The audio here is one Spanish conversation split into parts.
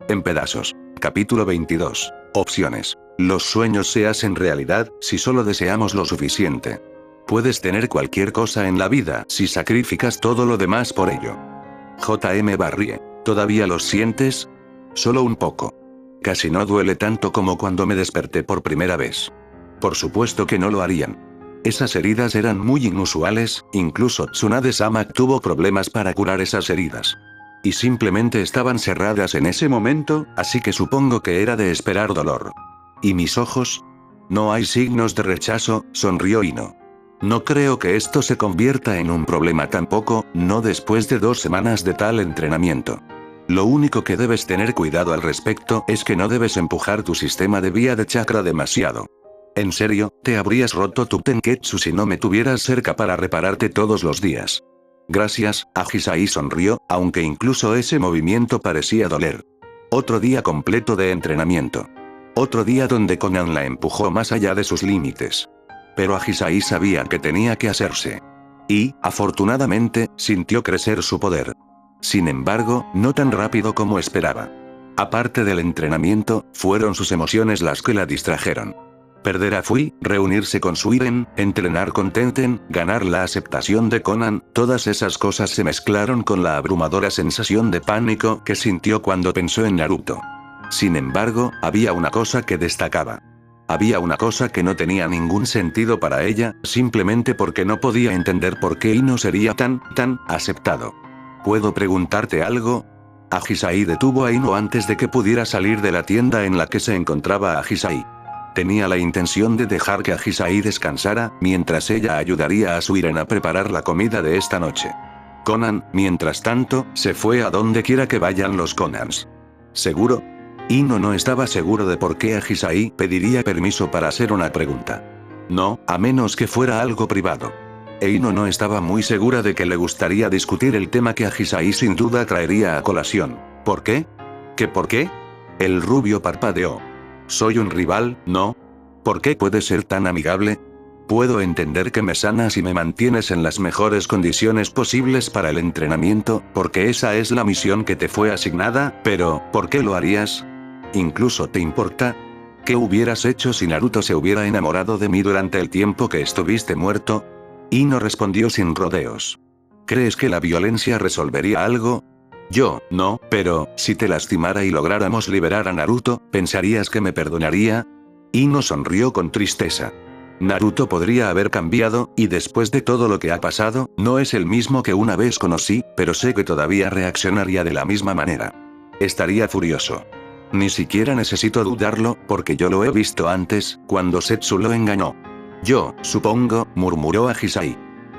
En pedazos. Capítulo 22. Opciones. Los sueños se hacen realidad, si solo deseamos lo suficiente. Puedes tener cualquier cosa en la vida si sacrificas todo lo demás por ello. J.M. Barrie. ¿Todavía los sientes? Solo un poco. Casi no duele tanto como cuando me desperté por primera vez. Por supuesto que no lo harían. Esas heridas eran muy inusuales, incluso Tsunade-sama tuvo problemas para curar esas heridas. Y simplemente estaban cerradas en ese momento, así que supongo que era de esperar dolor. ¿Y mis ojos? No hay signos de rechazo, sonrió Ino. No creo que esto se convierta en un problema tampoco, no después de 2 semanas de tal entrenamiento. Lo único que debes tener cuidado al respecto es que no debes empujar tu sistema de vía de chakra demasiado. En serio, te habrías roto tu tenketsu si no me tuvieras cerca para repararte todos los días. Gracias, Agisai sonrió, aunque incluso ese movimiento parecía doler. Otro día completo de entrenamiento. Otro día donde Konan la empujó más allá de sus límites. Pero Agisai sabía que tenía que hacerse. Y, afortunadamente, sintió crecer su poder. Sin embargo, no tan rápido como esperaba. Aparte del entrenamiento, fueron sus emociones las que la distrajeron. Perder a Fui, reunirse con Suiren, entrenar con Tenten, ganar la aceptación de Konan, todas esas cosas se mezclaron con la abrumadora sensación de pánico que sintió cuando pensó en Naruto. Sin embargo, había una cosa que destacaba. Había una cosa que no tenía ningún sentido para ella, simplemente porque no podía entender por qué Ino sería tan aceptado. ¿Puedo preguntarte algo? Agisai detuvo a Ino antes de que pudiera salir de la tienda en la que se encontraba Agisai. Tenía la intención de dejar que Agisai descansara, mientras ella ayudaría a Suiren a preparar la comida de esta noche. Konan, mientras tanto, se fue a donde quiera que vayan los Konans. ¿Seguro? Ino no estaba seguro de por qué Agisai pediría permiso para hacer una pregunta. No, a menos que fuera algo privado. E Ino no estaba muy segura de que le gustaría discutir el tema que Agisai sin duda traería a colación. ¿Por qué? ¿Qué por qué? El rubio parpadeó. ¿Soy un rival, no? ¿Por qué puedes ser tan amigable? Puedo entender que me sanas y me mantienes en las mejores condiciones posibles para el entrenamiento, porque esa es la misión que te fue asignada, pero, ¿por qué lo harías? ¿Incluso te importa? ¿Qué hubieras hecho si Naruto se hubiera enamorado de mí durante el tiempo que estuviste muerto? Ino respondió sin rodeos. ¿Crees que la violencia resolvería algo? Yo, no, pero, si te lastimara y lográramos liberar a Naruto, ¿pensarías que me perdonaría? Ino sonrió con tristeza. Naruto podría haber cambiado, y después de todo lo que ha pasado, no es el mismo que una vez conocí, pero sé que todavía reaccionaría de la misma manera. Estaría furioso. Ni siquiera necesito dudarlo, porque yo lo he visto antes, cuando Setsu lo engañó. Yo, supongo, murmuró Agisai.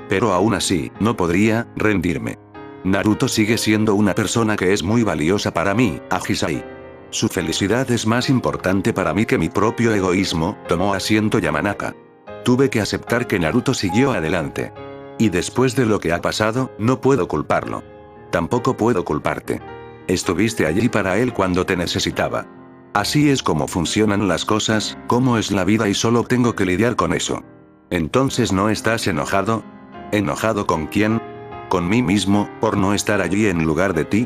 Pero aún así, no podría rendirme. Naruto sigue siendo una persona que es muy valiosa para mí, Agisai. Su felicidad es más importante para mí que mi propio egoísmo, tomó asiento Yamanaka. Tuve que aceptar que Naruto siguió adelante. Y después de lo que ha pasado, no puedo culparlo. Tampoco puedo culparte. Estuviste allí para él cuando te necesitaba. Así es como funcionan las cosas, cómo es la vida y solo tengo que lidiar con eso. ¿Entonces no estás enojado? ¿Enojado con quién? ¿Con mí mismo, por no estar allí en lugar de ti?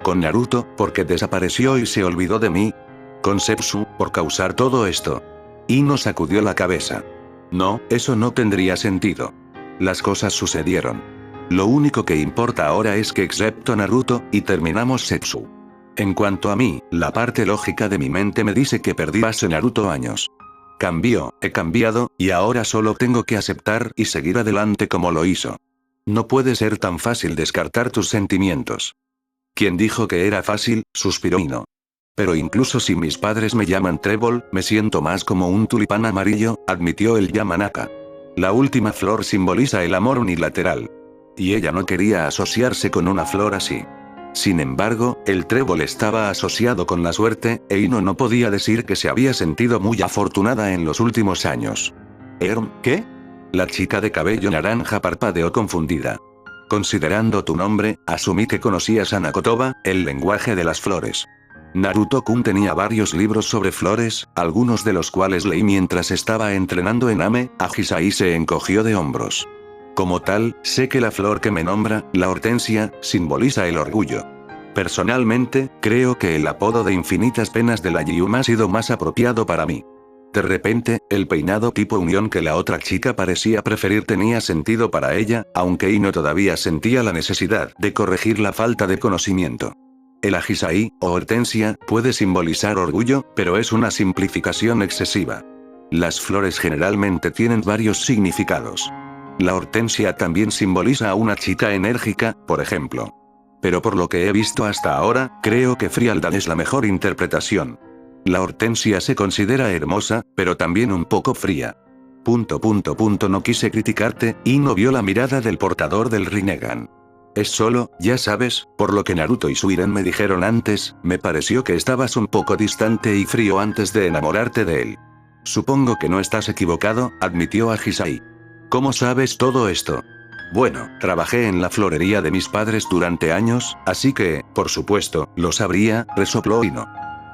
¿Con Naruto, porque desapareció y se olvidó de mí? ¿Con Setsu, por causar todo esto? Ino sacudió la cabeza. No, eso no tendría sentido. Las cosas sucedieron. Lo único que importa ahora es que excepto Naruto, y terminamos Setsu. En cuanto a mí, la parte lógica de mi mente me dice que perdí hace Naruto años. Cambió, he cambiado, y ahora solo tengo que aceptar y seguir adelante como lo hizo. No puede ser tan fácil descartar tus sentimientos. ¿Quién dijo que era fácil?, suspiró Ino. Pero incluso si mis padres me llaman Trébol, me siento más como un tulipán amarillo, admitió el Yamanaka. La última flor simboliza el amor unilateral. Y ella no quería asociarse con una flor así. Sin embargo, el trébol estaba asociado con la suerte, e Ino no podía decir que se había sentido muy afortunada en los últimos años. ¿Qué? La chica de cabello naranja parpadeó confundida. Considerando tu nombre, asumí que conocías a Nakotoba, el lenguaje de las flores. Naruto-kun tenía varios libros sobre flores, algunos de los cuales leí mientras estaba entrenando en Ame. Agisai se encogió de hombros. Como tal, sé que la flor que me nombra, la hortensia, simboliza el orgullo. Personalmente, creo que el apodo de infinitas penas de la Gyum ha sido más apropiado para mí. De repente, el peinado tipo unión que la otra chica parecía preferir tenía sentido para ella, aunque Ino todavía sentía la necesidad de corregir la falta de conocimiento. El Ahisai, o hortensia, puede simbolizar orgullo, pero es una simplificación excesiva. Las flores generalmente tienen varios significados. La hortensia también simboliza a una chica enérgica, por ejemplo. Pero por lo que he visto hasta ahora, creo que frialdad es la mejor interpretación. La hortensia se considera hermosa, pero también un poco fría. No quise criticarte, y no vio la mirada del portador del Rinnegan. Es solo, ya sabes, por lo que Naruto y Suiren me dijeron antes, me pareció que estabas un poco distante y frío antes de enamorarte de él. Supongo que no estás equivocado, admitió Ahisai. ¿Cómo sabes todo esto? Bueno, trabajé en la florería de mis padres durante años, así que, por supuesto, lo sabría, resopló Ino.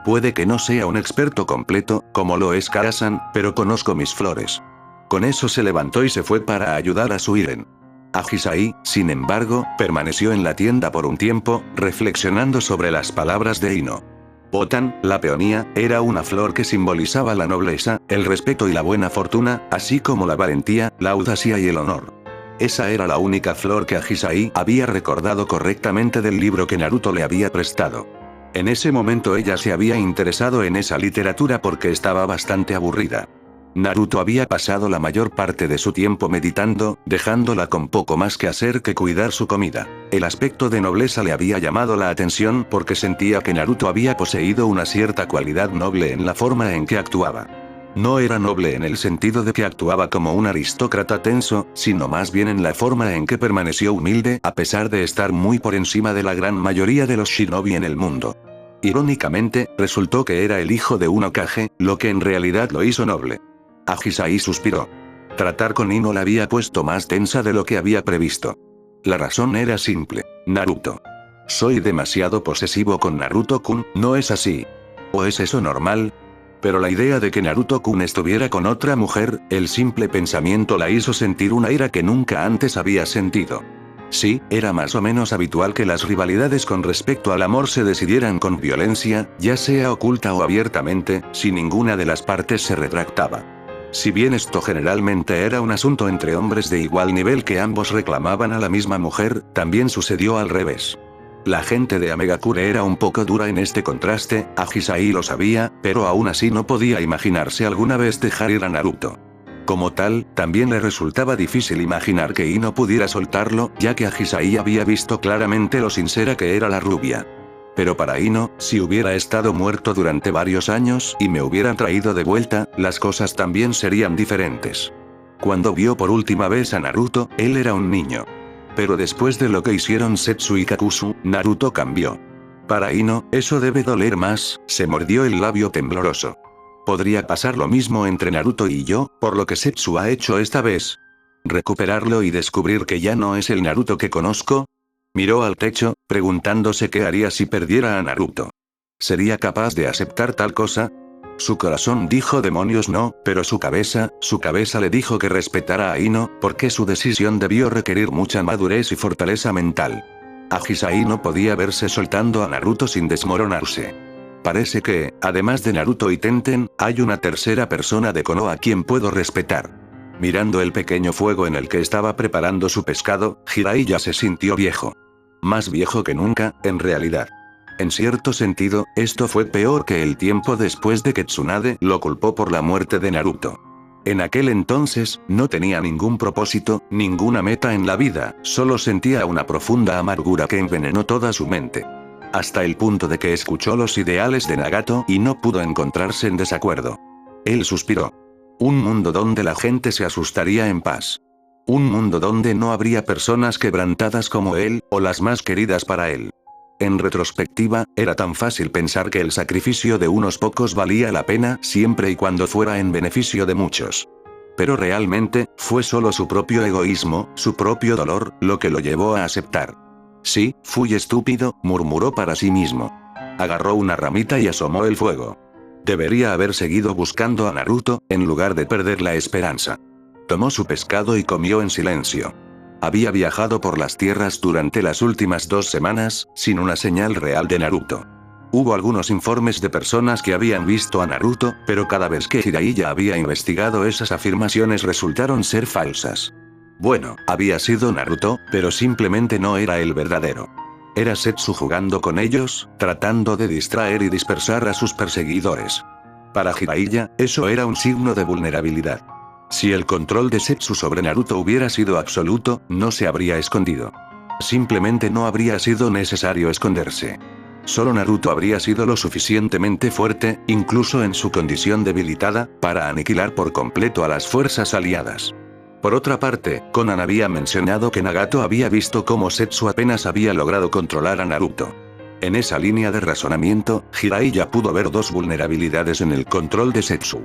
Puede que no sea un experto completo, como lo es Karasan, pero conozco mis flores. Con eso se levantó y se fue para ayudar a Suiren. Ahisai, sin embargo, permaneció en la tienda por un tiempo, reflexionando sobre las palabras de Ino. Botan, la peonía, era una flor que simbolizaba la nobleza, el respeto y la buena fortuna, así como la valentía, la audacia y el honor. Esa era la única flor que Ahisai había recordado correctamente del libro que Naruto le había prestado. En ese momento ella se había interesado en esa literatura porque estaba bastante aburrida. Naruto había pasado la mayor parte de su tiempo meditando, dejándola con poco más que hacer que cuidar su comida. El aspecto de nobleza le había llamado la atención porque sentía que Naruto había poseído una cierta cualidad noble en la forma en que actuaba. No era noble en el sentido de que actuaba como un aristócrata tenso, sino más bien en la forma en que permaneció humilde a pesar de estar muy por encima de la gran mayoría de los shinobi en el mundo. Irónicamente, resultó que era el hijo de un Hokage, lo que en realidad lo hizo noble. Ahisai suspiró. Tratar con Ino la había puesto más tensa de lo que había previsto. La razón era simple. Naruto. Soy demasiado posesivo con Naruto-kun, ¿no es así? ¿O es eso normal? Pero la idea de que Naruto-kun estuviera con otra mujer, el simple pensamiento la hizo sentir una ira que nunca antes había sentido. Sí, era más o menos habitual que las rivalidades con respecto al amor se decidieran con violencia, ya sea oculta o abiertamente, si ninguna de las partes se retractaba. Si bien esto generalmente era un asunto entre hombres de igual nivel que ambos reclamaban a la misma mujer, también sucedió al revés. La gente de Amegakure era un poco dura en este contraste, Ahisai lo sabía, pero aún así no podía imaginarse alguna vez dejar ir a Naruto. Como tal, también le resultaba difícil imaginar que Ino pudiera soltarlo, ya que Ahisai había visto claramente lo sincera que era la rubia. Pero para Ino, si hubiera estado muerto durante varios años y me hubieran traído de vuelta, las cosas también serían diferentes. Cuando vio por última vez a Naruto, él era un niño. Pero después de lo que hicieron Setsu y Kakuzu, Naruto cambió. Para Ino, eso debe doler más, se mordió el labio tembloroso. Podría pasar lo mismo entre Naruto y yo, por lo que Setsu ha hecho esta vez. ¿Recuperarlo y descubrir que ya no es el Naruto que conozco? Miró al techo, preguntándose qué haría si perdiera a Naruto. ¿Sería capaz de aceptar tal cosa? Su corazón dijo demonios no, pero su cabeza le dijo que respetara a Ino, porque su decisión debió requerir mucha madurez y fortaleza mental. Ahisai no podía verse soltando a Naruto sin desmoronarse. Parece que, además de Naruto y Tenten, hay una tercera persona de Konoha a quien puedo respetar. Mirando el pequeño fuego en el que estaba preparando su pescado, Jiraiya se sintió viejo. Más viejo que nunca, en realidad. En cierto sentido, esto fue peor que el tiempo después de que Tsunade lo culpó por la muerte de Naruto. En aquel entonces, no tenía ningún propósito, ninguna meta en la vida, solo sentía una profunda amargura que envenenó toda su mente. Hasta el punto de que escuchó los ideales de Nagato y no pudo encontrarse en desacuerdo. Él suspiró. Un mundo donde la gente se asustaría en paz. Un mundo donde no habría personas quebrantadas como él, o las más queridas para él. En retrospectiva, era tan fácil pensar que el sacrificio de unos pocos valía la pena siempre y cuando fuera en beneficio de muchos. Pero realmente, fue solo su propio egoísmo, su propio dolor, lo que lo llevó a aceptar. Sí, fui estúpido, murmuró para sí mismo. Agarró una ramita y asomó el fuego. Debería haber seguido buscando a Naruto, en lugar de perder la esperanza. Tomó su pescado y comió en silencio. había viajado por las tierras durante las últimas 2 semanas, sin una señal real de Naruto. Hubo algunos informes de personas que habían visto a Naruto, pero cada vez que Jiraiya había investigado esas afirmaciones resultaron ser falsas. Bueno, había sido Naruto, pero simplemente no era el verdadero. Era Zetsu jugando con ellos, tratando de distraer y dispersar a sus perseguidores. Para Jiraiya, eso era un signo de vulnerabilidad. Si el control de Zetsu sobre Naruto hubiera sido absoluto, no se habría escondido. Simplemente no habría sido necesario esconderse. Solo Naruto habría sido lo suficientemente fuerte, incluso en su condición debilitada, para aniquilar por completo a las fuerzas aliadas. Por otra parte, Konan había mencionado que Nagato había visto cómo Zetsu apenas había logrado controlar a Naruto. En esa línea de razonamiento, Jiraiya pudo ver 2 vulnerabilidades en el control de Zetsu.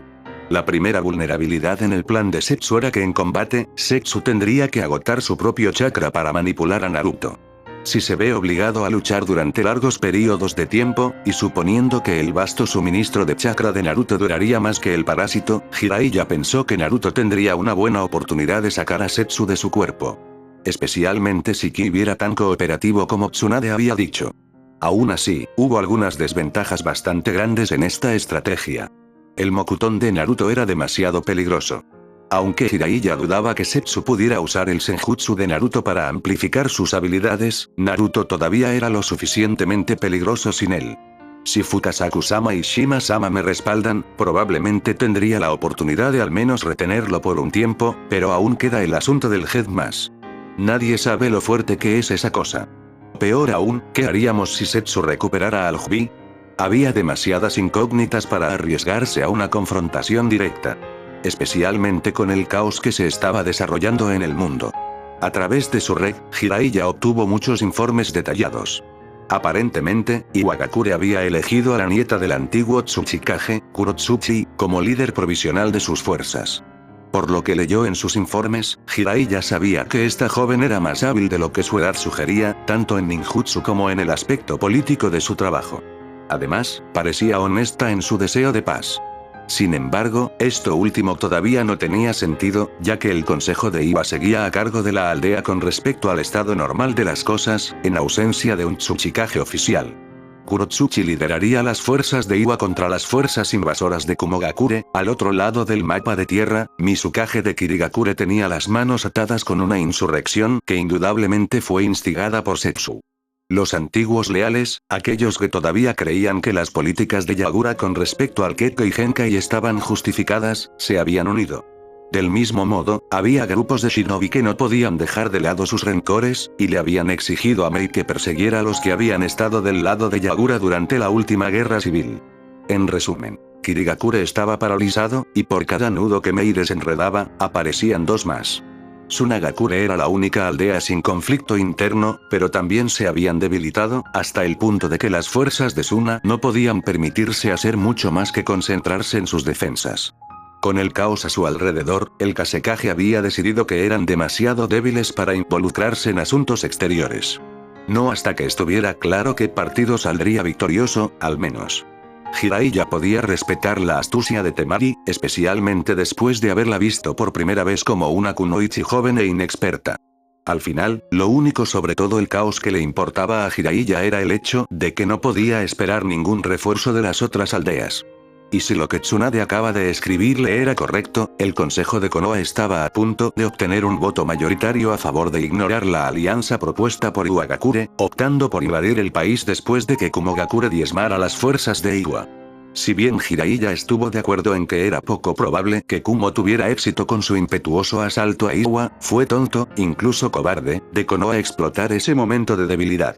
La primera vulnerabilidad en el plan de Zetsu era que en combate, Zetsu tendría que agotar su propio chakra para manipular a Naruto. Si se ve obligado a luchar durante largos periodos de tiempo, y suponiendo que el vasto suministro de chakra de Naruto duraría más que el parásito, Jiraiya pensó que Naruto tendría una buena oportunidad de sacar a Zetsu de su cuerpo. Especialmente si Ki viera tan cooperativo como Tsunade había dicho. Aún así, hubo algunas desventajas bastante grandes en esta estrategia. El Mokuton de Naruto era demasiado peligroso. Aunque Jiraiya dudaba que Zetsu pudiera usar el Senjutsu de Naruto para amplificar sus habilidades, Naruto todavía era lo suficientemente peligroso sin él. Si Fukasaku-sama y Shima-sama me respaldan, probablemente tendría la oportunidad de al menos retenerlo por un tiempo, pero aún queda el asunto del Headmask. Nadie sabe lo fuerte que es esa cosa. Peor aún, ¿qué haríamos si Zetsu recuperara al Hbi? Había demasiadas incógnitas para arriesgarse a una confrontación directa. Especialmente con el caos que se estaba desarrollando en el mundo. A través de su red, Jiraiya obtuvo muchos informes detallados. Aparentemente, Iwagakure había elegido a la nieta del antiguo Tsuchikage, Kurotsuchi, como líder provisional de sus fuerzas. Por lo que leyó en sus informes, Jiraiya sabía que esta joven era más hábil de lo que su edad sugería, tanto en ninjutsu como en el aspecto político de su trabajo. Además, parecía honesta en su deseo de paz. Sin embargo, esto último todavía no tenía sentido, ya que el consejo de Iwa seguía a cargo de la aldea con respecto al estado normal de las cosas, en ausencia de un Tsuchikage oficial. Kurotsuchi lideraría las fuerzas de Iwa contra las fuerzas invasoras de Kumogakure. Al otro lado del mapa de tierra, Mizukage de Kirigakure tenía las manos atadas con una insurrección que indudablemente fue instigada por Zetsu. Los antiguos leales, aquellos que todavía creían que las políticas de Yagura con respecto al Kekkei Genkai estaban justificadas, se habían unido. Del mismo modo, había grupos de shinobi que no podían dejar de lado sus rencores, y le habían exigido a Mei que persiguiera a los que habían estado del lado de Yagura durante la última guerra civil. En resumen, Kirigakure estaba paralizado, y por cada nudo que Mei desenredaba, aparecían 2 más. Sunagakure era la única aldea sin conflicto interno, pero también se habían debilitado, hasta el punto de que las fuerzas de Suna no podían permitirse hacer mucho más que concentrarse en sus defensas. Con el caos a su alrededor, el Kazekage había decidido que eran demasiado débiles para involucrarse en asuntos exteriores. No hasta que estuviera claro qué partido saldría victorioso, al menos. Jiraiya podía respetar la astucia de Temari, especialmente después de haberla visto por primera vez como una kunoichi joven e inexperta. Al final, lo único sobre todo el caos que le importaba a Jiraiya era el hecho de que no podía esperar ningún refuerzo de las otras aldeas. Y si lo que Tsunade acaba de escribirle era correcto, el consejo de Konoha estaba a punto de obtener un voto mayoritario a favor de ignorar la alianza propuesta por Iwagakure, optando por invadir el país después de que Kumogakure diezmara las fuerzas de Iwa. Si bien Jiraiya estuvo de acuerdo en que era poco probable que Kumo tuviera éxito con su impetuoso asalto a Iwa, fue tonto, incluso cobarde, de Konoha explotar ese momento de debilidad.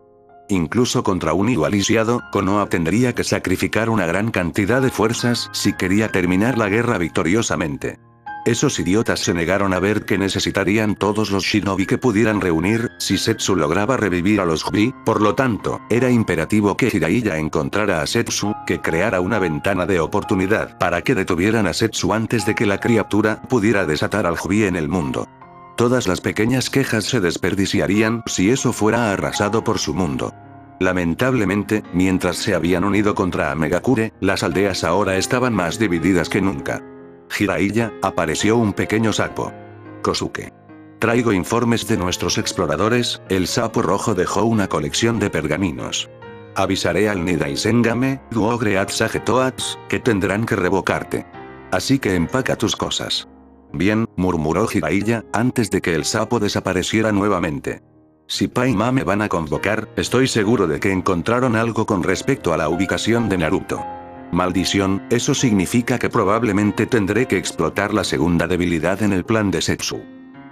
Incluso contra un Iwa lisiado, Konoha tendría que sacrificar una gran cantidad de fuerzas si quería terminar la guerra victoriosamente. Esos idiotas se negaron a ver que necesitarían todos los shinobi que pudieran reunir, si Zetsu lograba revivir a los Hbi, por lo tanto, era imperativo que Jiraiya encontrara a Zetsu, que creara una ventana de oportunidad para que detuvieran a Zetsu antes de que la criatura pudiera desatar al Hbi en el mundo. Todas las pequeñas quejas se desperdiciarían si eso fuera arrasado por su mundo. Lamentablemente, mientras se habían unido contra Amegakure, las aldeas ahora estaban más divididas que nunca. Jiraiya, apareció un pequeño sapo. Kosuke. Traigo informes de nuestros exploradores, el sapo rojo dejó una colección de pergaminos. Avisaré al Nidaisengame, Duogreat Sagetoats, que tendrán que revocarte. Así que empaca tus cosas. Bien, murmuró Jiraiya, antes de que el sapo desapareciera nuevamente. Si Pa y Ma me van a convocar, estoy seguro de que encontraron algo con respecto a la ubicación de Naruto. Maldición, eso significa que probablemente tendré que explotar la segunda debilidad en el plan de Setsu.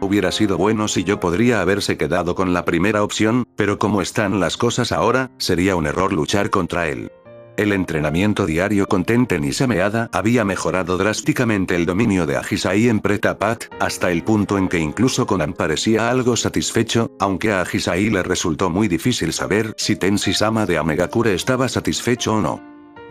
Hubiera sido bueno si yo podría haberse quedado con la primera opción, pero como están las cosas ahora, sería un error luchar contra él. El entrenamiento diario con Tenten y Sameada había mejorado drásticamente el dominio de Ahisai en Pretapat, hasta el punto en que incluso Konan parecía algo satisfecho, aunque a Ahisai le resultó muy difícil saber si Tenshin-sama de Amegakure estaba satisfecho o no.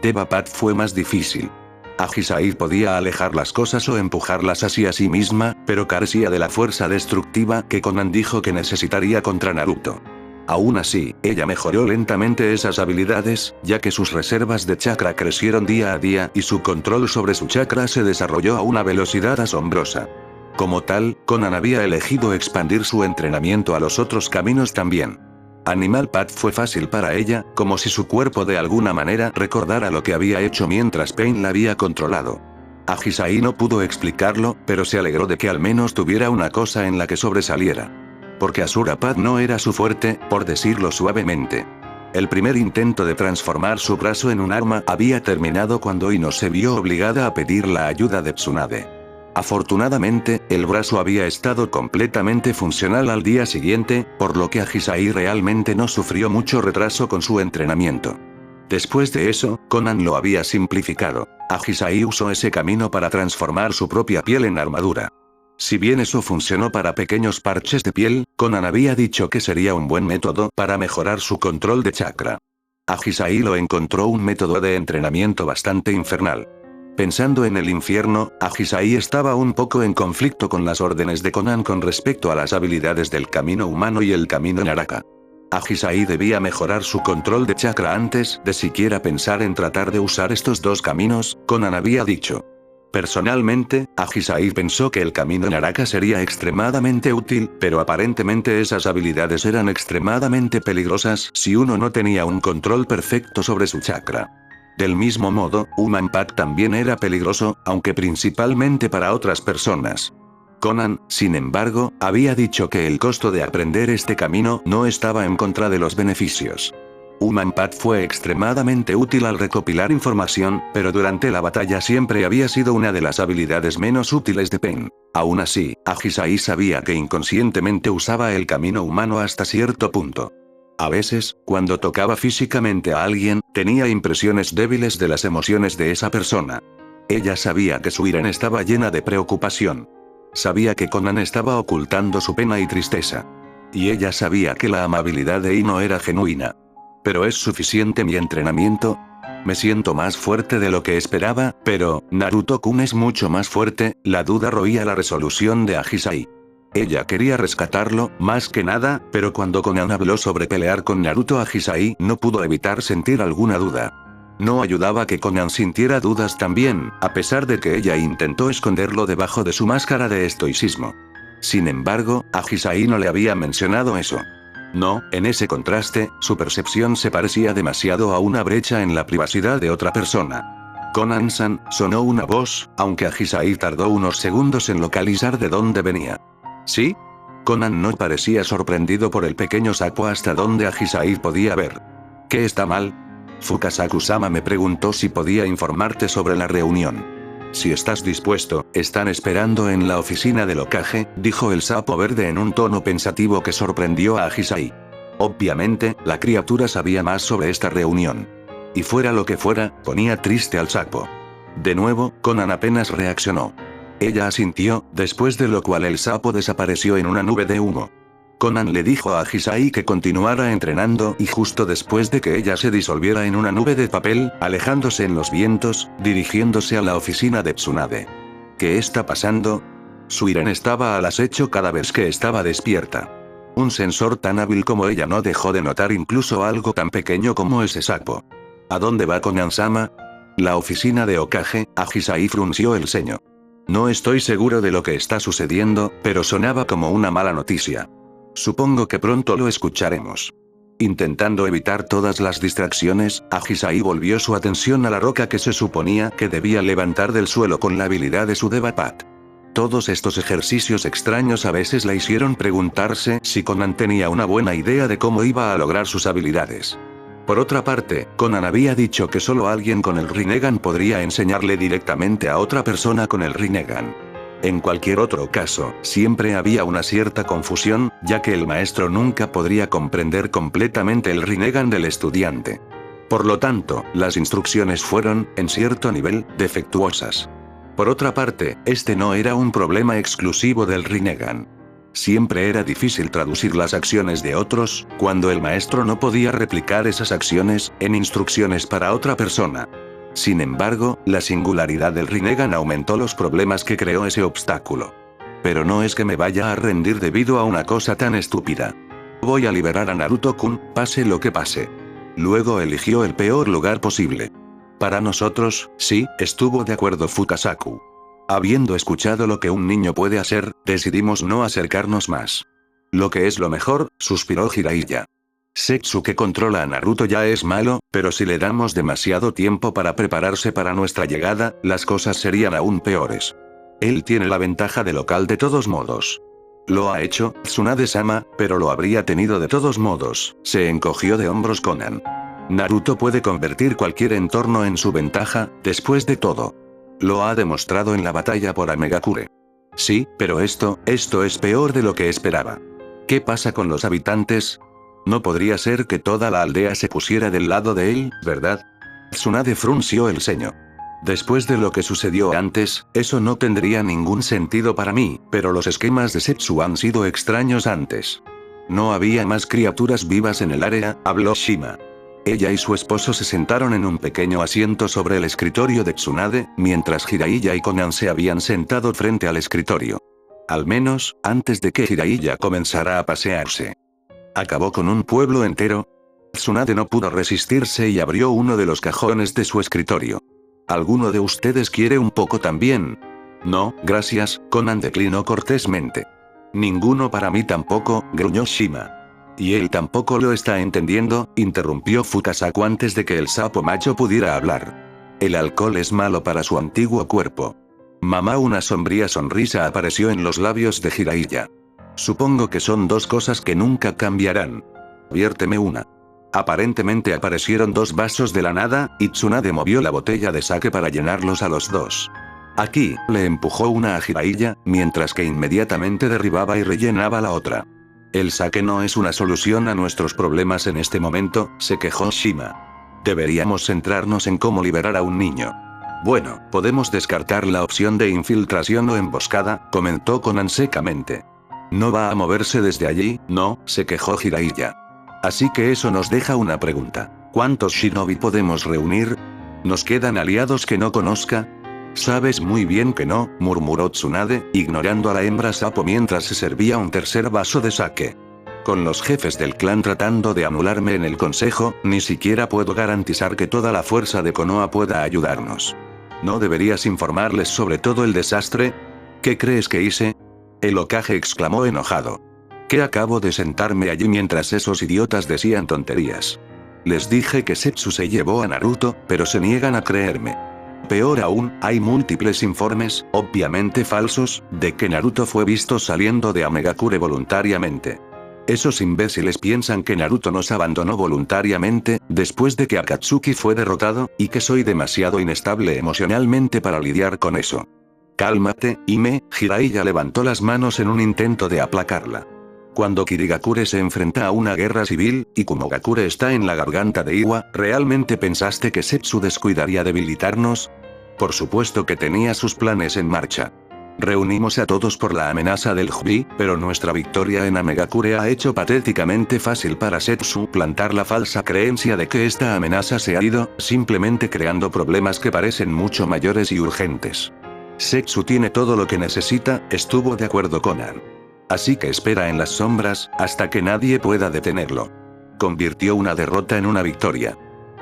Devapat fue más difícil. Ahisai podía alejar las cosas o empujarlas hacia sí misma, pero carecía de la fuerza destructiva que Konan dijo que necesitaría contra Naruto. Aún así, ella mejoró lentamente esas habilidades, ya que sus reservas de chakra crecieron día a día y su control sobre su chakra se desarrolló a una velocidad asombrosa. Como tal, Konan había elegido expandir su entrenamiento a los otros caminos también. Animal Path fue fácil para ella, como si su cuerpo de alguna manera recordara lo que había hecho mientras Pain la había controlado. Ahisai no pudo explicarlo, pero se alegró de que al menos tuviera una cosa en la que sobresaliera. Porque Asura Path no era su fuerte, por decirlo suavemente. El primer intento de transformar su brazo en un arma había terminado cuando Ino se vio obligada a pedir la ayuda de Tsunade. Afortunadamente, el brazo había estado completamente funcional al día siguiente, por lo que Ahisai realmente no sufrió mucho retraso con su entrenamiento. Después de eso, Konan lo había simplificado. Ahisai usó ese camino para transformar su propia piel en armadura. Si bien eso funcionó para pequeños parches de piel, Konan había dicho que sería un buen método para mejorar su control de chakra. Ahisai lo encontró un método de entrenamiento bastante infernal. Pensando en el infierno, Ahisai estaba un poco en conflicto con las órdenes de Konan con respecto a las habilidades del camino humano y el camino Naraka. Ahisai debía mejorar su control de chakra antes de siquiera pensar en tratar de usar estos dos caminos, Konan había dicho. Personalmente, Ahisai pensó que el camino Naraka sería extremadamente útil, pero aparentemente esas habilidades eran extremadamente peligrosas si uno no tenía un control perfecto sobre su chakra. Del mismo modo, Human Path también era peligroso, aunque principalmente para otras personas. Konan, sin embargo, había dicho que el costo de aprender este camino no estaba en contra de los beneficios. Human Path fue extremadamente útil al recopilar información, pero durante la batalla siempre había sido una de las habilidades menos útiles de Pain. Aún así, Ahisai sabía que inconscientemente usaba el camino humano hasta cierto punto. A veces, cuando tocaba físicamente a alguien, tenía impresiones débiles de las emociones de esa persona. Ella sabía que su ira estaba llena de preocupación. Sabía que Konan estaba ocultando su pena y tristeza. Y ella sabía que la amabilidad de Ino era genuina. ¿Pero es suficiente mi entrenamiento? Me siento más fuerte de lo que esperaba, pero, Naruto-kun es mucho más fuerte, la duda roía la resolución de Ahisai. Ella quería rescatarlo, más que nada, pero cuando Konan habló sobre pelear con Naruto, Ahisai no pudo evitar sentir alguna duda. No ayudaba que Konan sintiera dudas también, a pesar de que ella intentó esconderlo debajo de su máscara de estoicismo. Sin embargo, Ahisai no le había mencionado eso. No, en ese contraste, su percepción se parecía demasiado a una brecha en la privacidad de otra persona. Konan-san, sonó una voz, aunque Ahisai tardó unos segundos en localizar de dónde venía. ¿Sí? Konan no parecía sorprendido por el pequeño sapo hasta donde Ahisai podía ver. ¿Qué está mal? Fukasaku-sama me preguntó si podía informarte sobre la reunión. Si estás dispuesto, están esperando en la oficina del Hokage, dijo el sapo verde en un tono pensativo que sorprendió a Ahisai. Obviamente, la criatura sabía más sobre esta reunión. Y fuera lo que fuera, ponía triste al sapo. De nuevo, Konan apenas reaccionó. Ella asintió, después de lo cual el sapo desapareció en una nube de humo. Konan le dijo a Ahisai que continuara entrenando y justo después de que ella se disolviera en una nube de papel, alejándose en los vientos, dirigiéndose a la oficina de Tsunade. ¿Qué está pasando? Suiren estaba al acecho cada vez que estaba despierta. Un sensor tan hábil como ella no dejó de notar incluso algo tan pequeño como ese sapo. ¿A dónde va Konan-sama? La oficina de Hokage, Ahisai frunció el ceño. No estoy seguro de lo que está sucediendo, pero sonaba como una mala noticia. Supongo que pronto lo escucharemos. Intentando evitar todas las distracciones, Ahisai volvió su atención a la roca que se suponía que debía levantar del suelo con la habilidad de su Devapat. Todos estos ejercicios extraños a veces la hicieron preguntarse si Conan tenía una buena idea de cómo iba a lograr sus habilidades. Por otra parte, Conan había dicho que solo alguien con el Rinnegan podría enseñarle directamente a otra persona con el Rinnegan. En cualquier otro caso, siempre había una cierta confusión, ya que el maestro nunca podría comprender completamente el Rinnegan del estudiante. Por lo tanto, las instrucciones fueron, en cierto nivel, defectuosas. Por otra parte, este no era un problema exclusivo del Rinnegan. Siempre era difícil traducir las acciones de otros, cuando el maestro no podía replicar esas acciones, en instrucciones para otra persona. Sin embargo, la singularidad del Rinnegan aumentó los problemas que creó ese obstáculo. Pero no es que me vaya a rendir debido a una cosa tan estúpida. Voy a liberar a Naruto-kun, pase lo que pase. Luego eligió el peor lugar posible. Para nosotros, sí, estuvo de acuerdo Fukasaku. Habiendo escuchado lo que un niño puede hacer, decidimos no acercarnos más. Lo que es lo mejor, suspiró Jiraiya. Setsu que controla a Naruto ya es malo, pero si le damos demasiado tiempo para prepararse para nuestra llegada, las cosas serían aún peores. Él tiene la ventaja de local de todos modos. Lo ha hecho, Tsunade-sama, pero lo habría tenido de todos modos, se encogió de hombros Conan. Naruto puede convertir cualquier entorno en su ventaja, después de todo. Lo ha demostrado en la batalla por Amegakure. Sí, pero esto es peor de lo que esperaba. ¿Qué pasa con los habitantes? No podría ser que toda la aldea se pusiera del lado de él, ¿verdad? Tsunade frunció el ceño. Después de lo que sucedió antes, eso no tendría ningún sentido para mí, pero los esquemas de Setsu han sido extraños antes. No había más criaturas vivas en el área, habló Shima. Ella y su esposo se sentaron en un pequeño asiento sobre el escritorio de Tsunade, mientras Jiraiya y Conan se habían sentado frente al escritorio. Al menos, antes de que Jiraiya comenzara a pasearse. ¿Acabó con un pueblo entero? Tsunade no pudo resistirse y abrió uno de los cajones de su escritorio. ¿Alguno de ustedes quiere un poco también? No, gracias, Conan declinó cortésmente. Ninguno para mí tampoco, gruñó Shima. Y él tampoco lo está entendiendo, interrumpió Fukasaku antes de que el sapo macho pudiera hablar. El alcohol es malo para su antiguo cuerpo. Mamá, una sombría sonrisa apareció en los labios de Jiraiya. Supongo que son dos cosas que nunca cambiarán. Viérteme una. Aparentemente aparecieron dos vasos de la nada, y Tsunade movió la botella de sake para llenarlos a los dos. Aquí, le empujó una a Jiraiya, mientras que inmediatamente derribaba y rellenaba la otra. El sake no es una solución a nuestros problemas en este momento, se quejó Shima. Deberíamos centrarnos en cómo liberar a un niño. Bueno, podemos descartar la opción de infiltración o emboscada, comentó Conan secamente. No va a moverse desde allí, no, se quejó Jiraiya. Así que eso nos deja una pregunta. ¿Cuántos shinobi podemos reunir? ¿Nos quedan aliados que no conozca? Sabes muy bien que no, murmuró Tsunade, ignorando a la hembra sapo mientras se servía un tercer vaso de sake. Con los jefes del clan tratando de anularme en el consejo, ni siquiera puedo garantizar que toda la fuerza de Konoha pueda ayudarnos. ¿No deberías informarles sobre todo el desastre? ¿Qué crees que hice? El Hokage exclamó enojado. Que acabo de sentarme allí mientras esos idiotas decían tonterías. Les dije que Setsu se llevó a Naruto, pero se niegan a creerme. Peor aún, hay múltiples informes, obviamente falsos, de que Naruto fue visto saliendo de Amegakure voluntariamente. Esos imbéciles piensan que Naruto nos abandonó voluntariamente, después de que Akatsuki fue derrotado, y que soy demasiado inestable emocionalmente para lidiar con eso. Cálmate, Hime, Jiraiya levantó las manos en un intento de aplacarla. Cuando Kirigakure se enfrenta a una guerra civil, y Kumogakure está en la garganta de Iwa, ¿realmente pensaste que Setsu descuidaría debilitarnos? Por supuesto que tenía sus planes en marcha. Reunimos a todos por la amenaza del Hbi, pero nuestra victoria en Amegakure ha hecho patéticamente fácil para Setsu plantar la falsa creencia de que esta amenaza se ha ido, simplemente creando problemas que parecen mucho mayores y urgentes. Setsu tiene todo lo que necesita, estuvo de acuerdo Conan. Así que espera en las sombras, hasta que nadie pueda detenerlo. Convirtió una derrota en una victoria.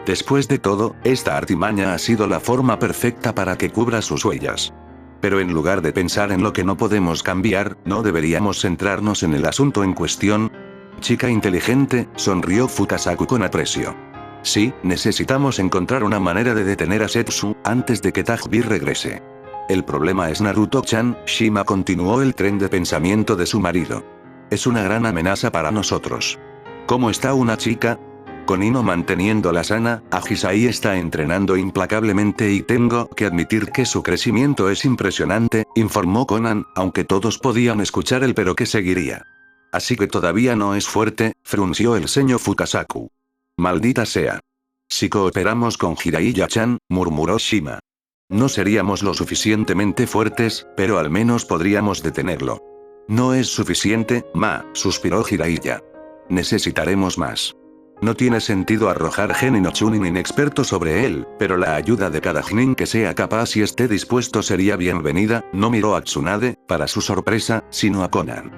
Después de todo, esta artimaña ha sido la forma perfecta para que cubra sus huellas. Pero en lugar de pensar en lo que no podemos cambiar, ¿no deberíamos centrarnos en el asunto en cuestión? Chica inteligente, sonrió Fukasaku con aprecio. Sí, necesitamos encontrar una manera de detener a Setsu, antes de que Tajiri regrese. El problema es Naruto-chan, Shima continuó el tren de pensamiento de su marido. Es una gran amenaza para nosotros. ¿Cómo está una chica? Con Ino manteniéndola sana, Agisai está entrenando implacablemente y tengo que admitir que su crecimiento es impresionante, informó Konan, aunque todos podían escuchar el pero que seguiría. Así que todavía no es fuerte, frunció el ceño Fukasaku. Maldita sea. Si cooperamos con Jiraiya-chan, murmuró Shima. No seríamos lo suficientemente fuertes, pero al menos podríamos detenerlo. No es suficiente, suspiró Jiraiya. Necesitaremos más. No tiene sentido arrojar genin o chunin inexperto sobre él, pero la ayuda de cada genin que sea capaz y esté dispuesto sería bienvenida, no miró a Tsunade, para su sorpresa, sino a Konan.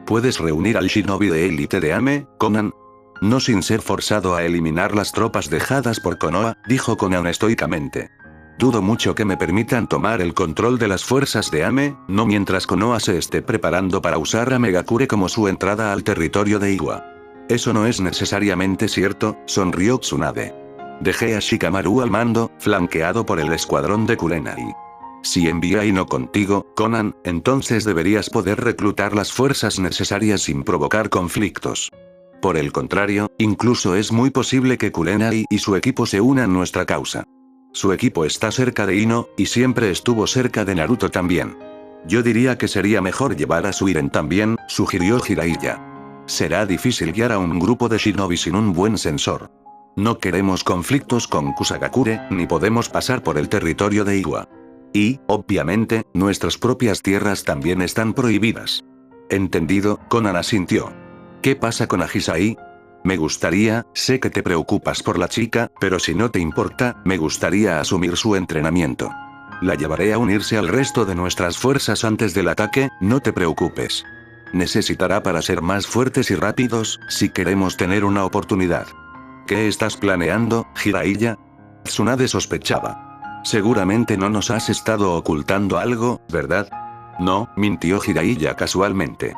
¿Puedes reunir al shinobi de élite de Ame, Konan? No sin ser forzado a eliminar las tropas dejadas por Konoha, dijo Konan estoicamente. Dudo mucho que me permitan tomar el control de las fuerzas de Ame, no mientras Konoha se esté preparando para usar a Megakure como su entrada al territorio de Iwa. Eso no es necesariamente cierto, sonrió Tsunade. Dejé a Shikamaru al mando, flanqueado por el escuadrón de Kurenai. Si envía a Ino contigo, Konan, entonces deberías poder reclutar las fuerzas necesarias sin provocar conflictos. Por el contrario, incluso es muy posible que Kurenai y su equipo se unan a nuestra causa. Su equipo está cerca de Ino, y siempre estuvo cerca de Naruto también. Yo diría que sería mejor llevar a Suiren también, sugirió Jiraiya. Será difícil guiar a un grupo de shinobi sin un buen sensor. No queremos conflictos con Kusagakure, ni podemos pasar por el territorio de Iwa. Y, obviamente, nuestras propias tierras también están prohibidas. Entendido, Konan asintió. ¿Qué pasa con Agisai? Me gustaría, sé que te preocupas por la chica, pero si no te importa, me gustaría asumir su entrenamiento. La llevaré a unirse al resto de nuestras fuerzas antes del ataque, no te preocupes. Necesitará para ser más fuertes y rápidos, si queremos tener una oportunidad. ¿Qué estás planeando, Jiraiya? Tsunade sospechaba. Seguramente no nos has estado ocultando algo, ¿verdad? No, mintió Jiraiya casualmente.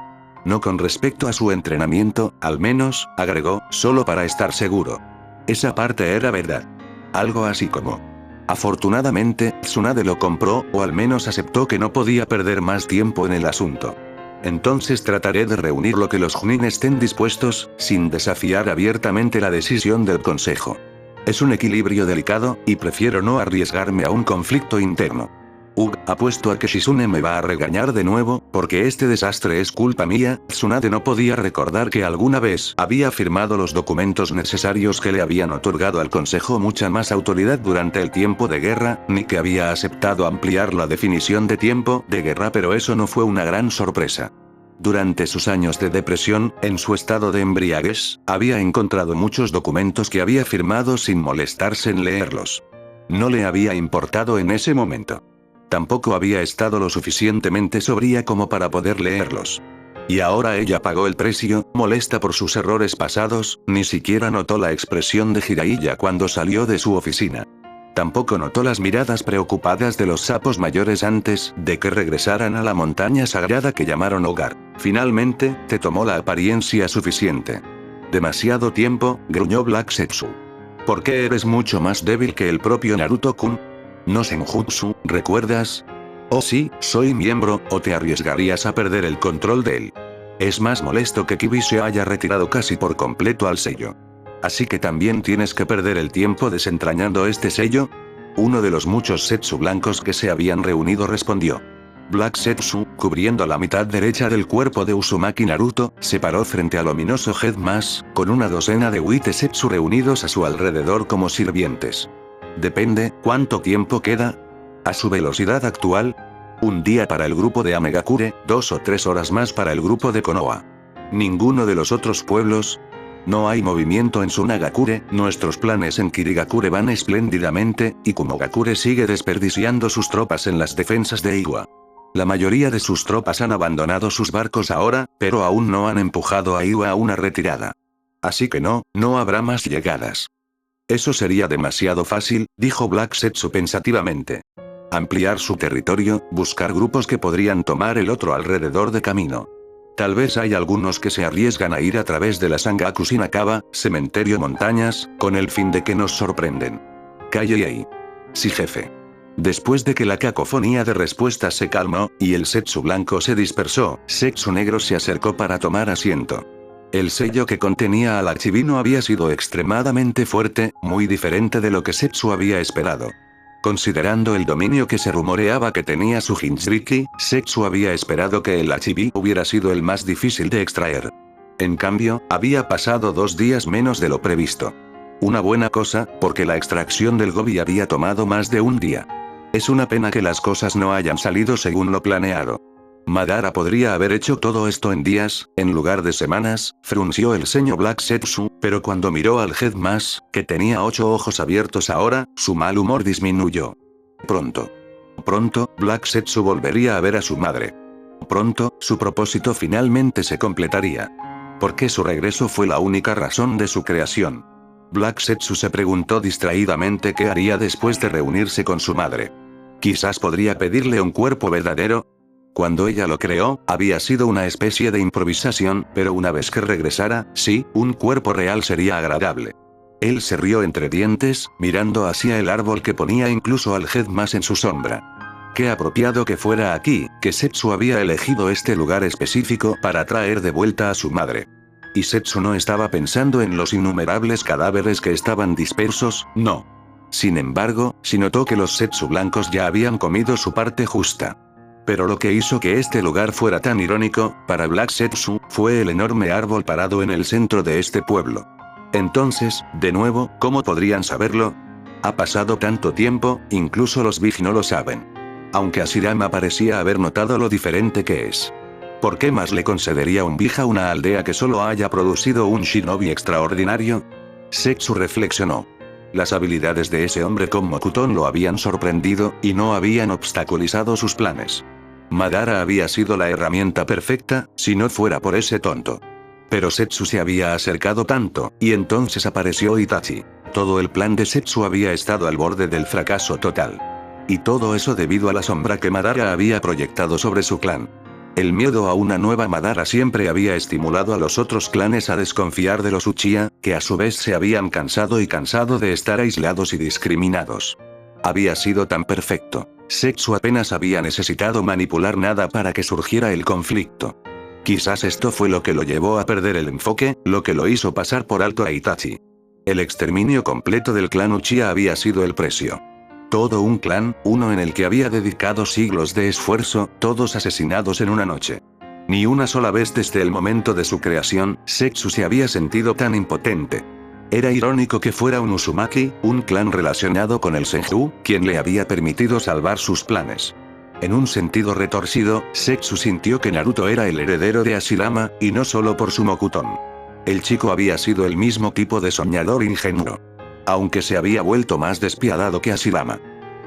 No con respecto a su entrenamiento, al menos, agregó, solo para estar seguro. Esa parte era verdad. Algo así como. Afortunadamente, Tsunade lo compró, o al menos aceptó que no podía perder más tiempo en el asunto. Entonces trataré de reunir lo que los Chunin estén dispuestos, sin desafiar abiertamente la decisión del consejo. Es un equilibrio delicado, y prefiero no arriesgarme a un conflicto interno. Apuesto a que Shizune me va a regañar de nuevo, porque este desastre es culpa mía. Tsunade no podía recordar que alguna vez había firmado los documentos necesarios que le habían otorgado al consejo mucha más autoridad durante el tiempo de guerra, ni que había aceptado ampliar la definición de tiempo de guerra, pero eso no fue una gran sorpresa. Durante sus años de depresión, en su estado de embriaguez, había encontrado muchos documentos que había firmado sin molestarse en leerlos. No le había importado en ese momento. Tampoco había estado lo suficientemente sobria como para poder leerlos. Y ahora ella pagó el precio, molesta por sus errores pasados, ni siquiera notó la expresión de Jiraiya cuando salió de su oficina. Tampoco notó las miradas preocupadas de los sapos mayores antes de que regresaran a la montaña sagrada que llamaron hogar. Finalmente, te tomó la apariencia suficiente. Demasiado tiempo, gruñó Black Setsu. ¿Por qué eres mucho más débil que el propio Naruto-kun? No senjutsu, ¿recuerdas? Oh sí, soy miembro, o te arriesgarías a perder el control de él. Es más molesto que Kibi se haya retirado casi por completo al sello. Así que también tienes que perder el tiempo desentrañando este sello. Uno de los muchos Setsu blancos que se habían reunido respondió. Black Setsu, cubriendo la mitad derecha del cuerpo de Uzumaki Naruto, se paró frente al ominoso Headmask, con una docena de White Setsu reunidos a su alrededor como sirvientes. Depende, ¿cuánto tiempo queda? A su velocidad actual, un día para el grupo de Amegakure, 2 o 3 horas más para el grupo de Konoha. Ninguno de los otros pueblos. No hay movimiento en Sunagakure, nuestros planes en Kirigakure van espléndidamente, y Kumogakure sigue desperdiciando sus tropas en las defensas de Iwa. La mayoría de sus tropas han abandonado sus barcos ahora, pero aún no han empujado a Iwa a una retirada. Así que no habrá más llegadas. Eso sería demasiado fácil, dijo Black Setsu pensativamente. Ampliar su territorio, buscar grupos que podrían tomar el otro alrededor de camino. Tal vez hay algunos que se arriesgan a ir a través de la Sangaku Shinakawa, cementerio montañas, con el fin de que nos sorprenden. Calle. Sí, jefe. Después de que la cacofonía de respuestas se calmó, y el Setsu blanco se dispersó, Setsu negro se acercó para tomar asiento. El sello que contenía al archivino había sido extremadamente fuerte, muy diferente de lo que Setsu había esperado. Considerando el dominio que se rumoreaba que tenía su Jinchuriki, Setsu había esperado que el archiví hubiera sido el más difícil de extraer. En cambio, había pasado 2 días menos de lo previsto. Una buena cosa, porque la extracción del Gobi había tomado más de un día. Es una pena que las cosas no hayan salido según lo planeado. Madara podría haber hecho todo esto en días, en lugar de semanas, frunció el ceño Black Setsu, pero cuando miró al Headmaster, que tenía 8 ojos abiertos ahora, su mal humor disminuyó. Pronto, Black Setsu volvería a ver a su madre. Pronto, su propósito finalmente se completaría. Porque su regreso fue la única razón de su creación. Black Setsu se preguntó distraídamente qué haría después de reunirse con su madre. Quizás podría pedirle un cuerpo verdadero. Cuando ella lo creó, había sido una especie de improvisación, pero una vez que regresara, sí, un cuerpo real sería agradable. Él se rió entre dientes, mirando hacia el árbol que ponía incluso al Headmaster en su sombra. Qué apropiado que fuera aquí, que Setsu había elegido este lugar específico para traer de vuelta a su madre. Y Setsu no estaba pensando en los innumerables cadáveres que estaban dispersos, no. Sin embargo, sí notó que los Setsu blancos ya habían comido su parte justa. Pero lo que hizo que este lugar fuera tan irónico, para Black Setsu, fue el enorme árbol parado en el centro de este pueblo. Entonces, de nuevo, ¿cómo podrían saberlo? Ha pasado tanto tiempo, incluso los Big no lo saben. Aunque Hashirama parecía haber notado lo diferente que es. ¿Por qué más le concedería un Big a una aldea que solo haya producido un shinobi extraordinario? Setsu reflexionó. Las habilidades de ese hombre con Mokuton lo habían sorprendido, y no habían obstaculizado sus planes. Madara había sido la herramienta perfecta, si no fuera por ese tonto. Pero Setsu se había acercado tanto, y entonces apareció Itachi. Todo el plan de Setsu había estado al borde del fracaso total. Y todo eso debido a la sombra que Madara había proyectado sobre su clan. El miedo a una nueva Madara siempre había estimulado a los otros clanes a desconfiar de los Uchiha, que a su vez se habían cansado de estar aislados y discriminados. Había sido tan perfecto. Setsu apenas había necesitado manipular nada para que surgiera el conflicto. Quizás esto fue lo que lo llevó a perder el enfoque, lo que lo hizo pasar por alto a Itachi. El exterminio completo del clan Uchiha había sido el precio. Todo un clan, uno en el que había dedicado siglos de esfuerzo, todos asesinados en una noche. Ni una sola vez desde el momento de su creación, Setsu se había sentido tan impotente. Era irónico que fuera un Uzumaki, un clan relacionado con el Senju, quien le había permitido salvar sus planes. En un sentido retorcido, Setsu sintió que Naruto era el heredero de Hashirama, y no solo por su Mokuton. El chico había sido el mismo tipo de soñador ingenuo. Aunque se había vuelto más despiadado que Hashirama.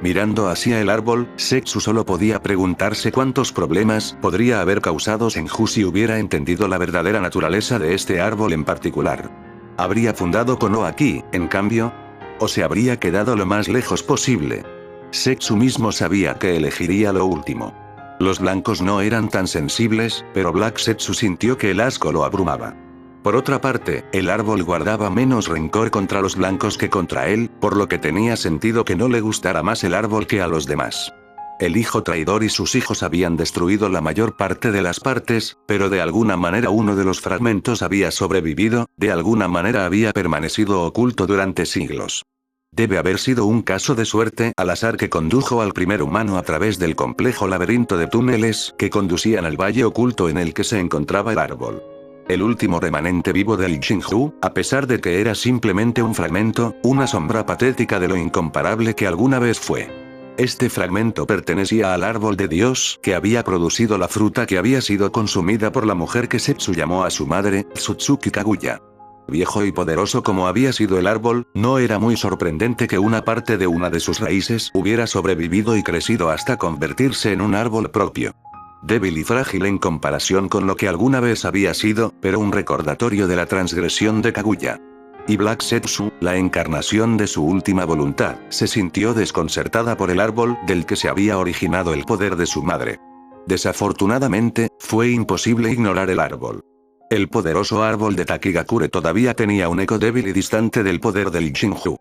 Mirando hacia el árbol, Setsu solo podía preguntarse cuántos problemas podría haber causado Senju si hubiera entendido la verdadera naturaleza de este árbol en particular. ¿Habría fundado Konoha aquí, en cambio? ¿O se habría quedado lo más lejos posible? Setsu mismo sabía que elegiría lo último. Los blancos no eran tan sensibles, pero Black Setsu sintió que el asco lo abrumaba. Por otra parte, el árbol guardaba menos rencor contra los blancos que contra él, por lo que tenía sentido que no le gustara más el árbol que a los demás. El hijo traidor y sus hijos habían destruido la mayor parte de las partes, pero de alguna manera uno de los fragmentos había sobrevivido, de alguna manera había permanecido oculto durante siglos. Debe haber sido un caso de suerte al azar que condujo al primer humano a través del complejo laberinto de túneles que conducían al valle oculto en el que se encontraba el árbol. El último remanente vivo del Shinju, a pesar de que era simplemente un fragmento, una sombra patética de lo incomparable que alguna vez fue. Este fragmento pertenecía al árbol de Dios que había producido la fruta que había sido consumida por la mujer que Setsu llamó a su madre, Tsutsuki Kaguya. Viejo y poderoso como había sido el árbol, no era muy sorprendente que una parte de una de sus raíces hubiera sobrevivido y crecido hasta convertirse en un árbol propio. Débil y frágil en comparación con lo que alguna vez había sido, pero un recordatorio de la transgresión de Kaguya. Y Black Setsu, la encarnación de su última voluntad, se sintió desconcertada por el árbol del que se había originado el poder de su madre. Desafortunadamente, fue imposible ignorar el árbol. El poderoso árbol de Takigakure todavía tenía un eco débil y distante del poder del Shinju.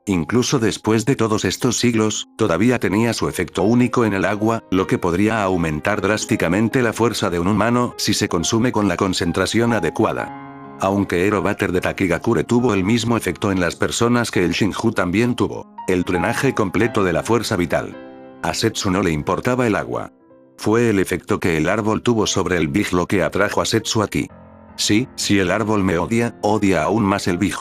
Incluso después de todos estos siglos, todavía tenía su efecto único en el agua, lo que podría aumentar drásticamente la fuerza de un humano si se consume con la concentración adecuada. Aunque Ero Butter de Takigakure tuvo el mismo efecto en las personas que el Shinju también tuvo, el drenaje completo de la fuerza vital. A Setsu no le importaba el agua. Fue el efecto que el árbol tuvo sobre el Big lo que atrajo a Setsu aquí. Sí, si el árbol me odia, odia aún más el Big.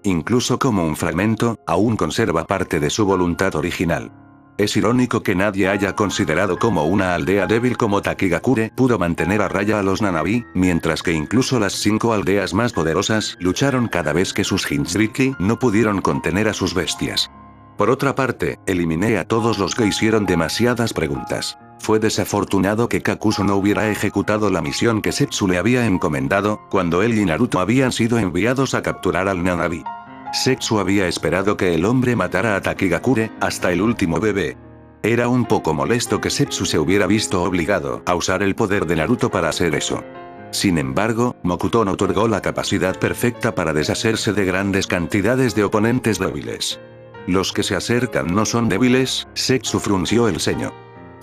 Incluso como un fragmento, aún conserva parte de su voluntad original. Es irónico que nadie haya considerado como una aldea débil como Takigakure pudo mantener a raya a los Nanabi, mientras que incluso las 5 aldeas más poderosas lucharon cada vez que sus Jinchuriki no pudieron contener a sus bestias. Por otra parte, eliminé a todos los que hicieron demasiadas preguntas. Fue desafortunado que Kakuzu no hubiera ejecutado la misión que Setsu le había encomendado, cuando él y Naruto habían sido enviados a capturar al Nanabi. Setsu había esperado que el hombre matara a Takigakure, hasta el último bebé. Era un poco molesto que Setsu se hubiera visto obligado a usar el poder de Naruto para hacer eso. Sin embargo, Mokuton otorgó la capacidad perfecta para deshacerse de grandes cantidades de oponentes débiles. Los que se acercan no son débiles, Setsu frunció el ceño.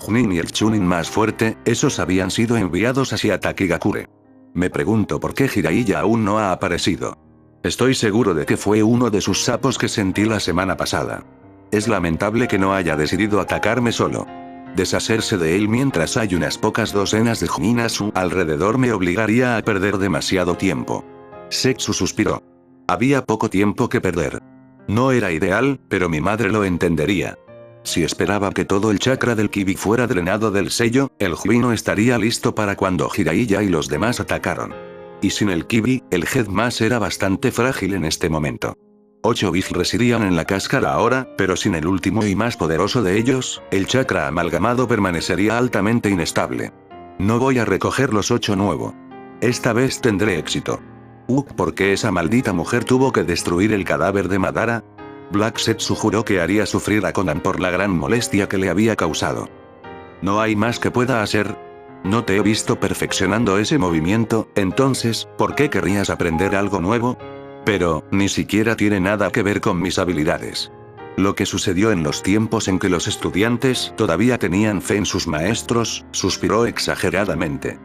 Junin y el Chunin más fuerte, esos habían sido enviados hacia Takigakure. Me pregunto por qué Jiraiya aún no ha aparecido. Estoy seguro de que fue uno de sus sapos que sentí la semana pasada. Es lamentable que no haya decidido atacarme solo. Deshacerse de él mientras hay unas pocas docenas de Junin a su alrededor me obligaría a perder demasiado tiempo. Setsu suspiró. Había poco tiempo que perder. No era ideal, pero mi madre lo entendería. Si esperaba que todo el chakra del Kibi fuera drenado del sello, el Jubi no estaría listo para cuando Jiraiya y los demás atacaron. Y sin el Kibi, el Headmass era bastante frágil en este momento. 8 Big residían en la cáscara ahora, pero sin el último y más poderoso de ellos, el chakra amalgamado permanecería altamente inestable. No voy a recoger los 8 nuevo. Esta vez tendré éxito. ¿Por qué esa maldita mujer tuvo que destruir el cadáver de Madara? Black Setsu juró que haría sufrir a Conan por la gran molestia que le había causado. ¿No hay más que pueda hacer? No te he visto perfeccionando ese movimiento, entonces, ¿por qué querrías aprender algo nuevo? Pero, ni siquiera tiene nada que ver con mis habilidades. Lo que sucedió en los tiempos en que los estudiantes todavía tenían fe en sus maestros, suspiró exageradamente.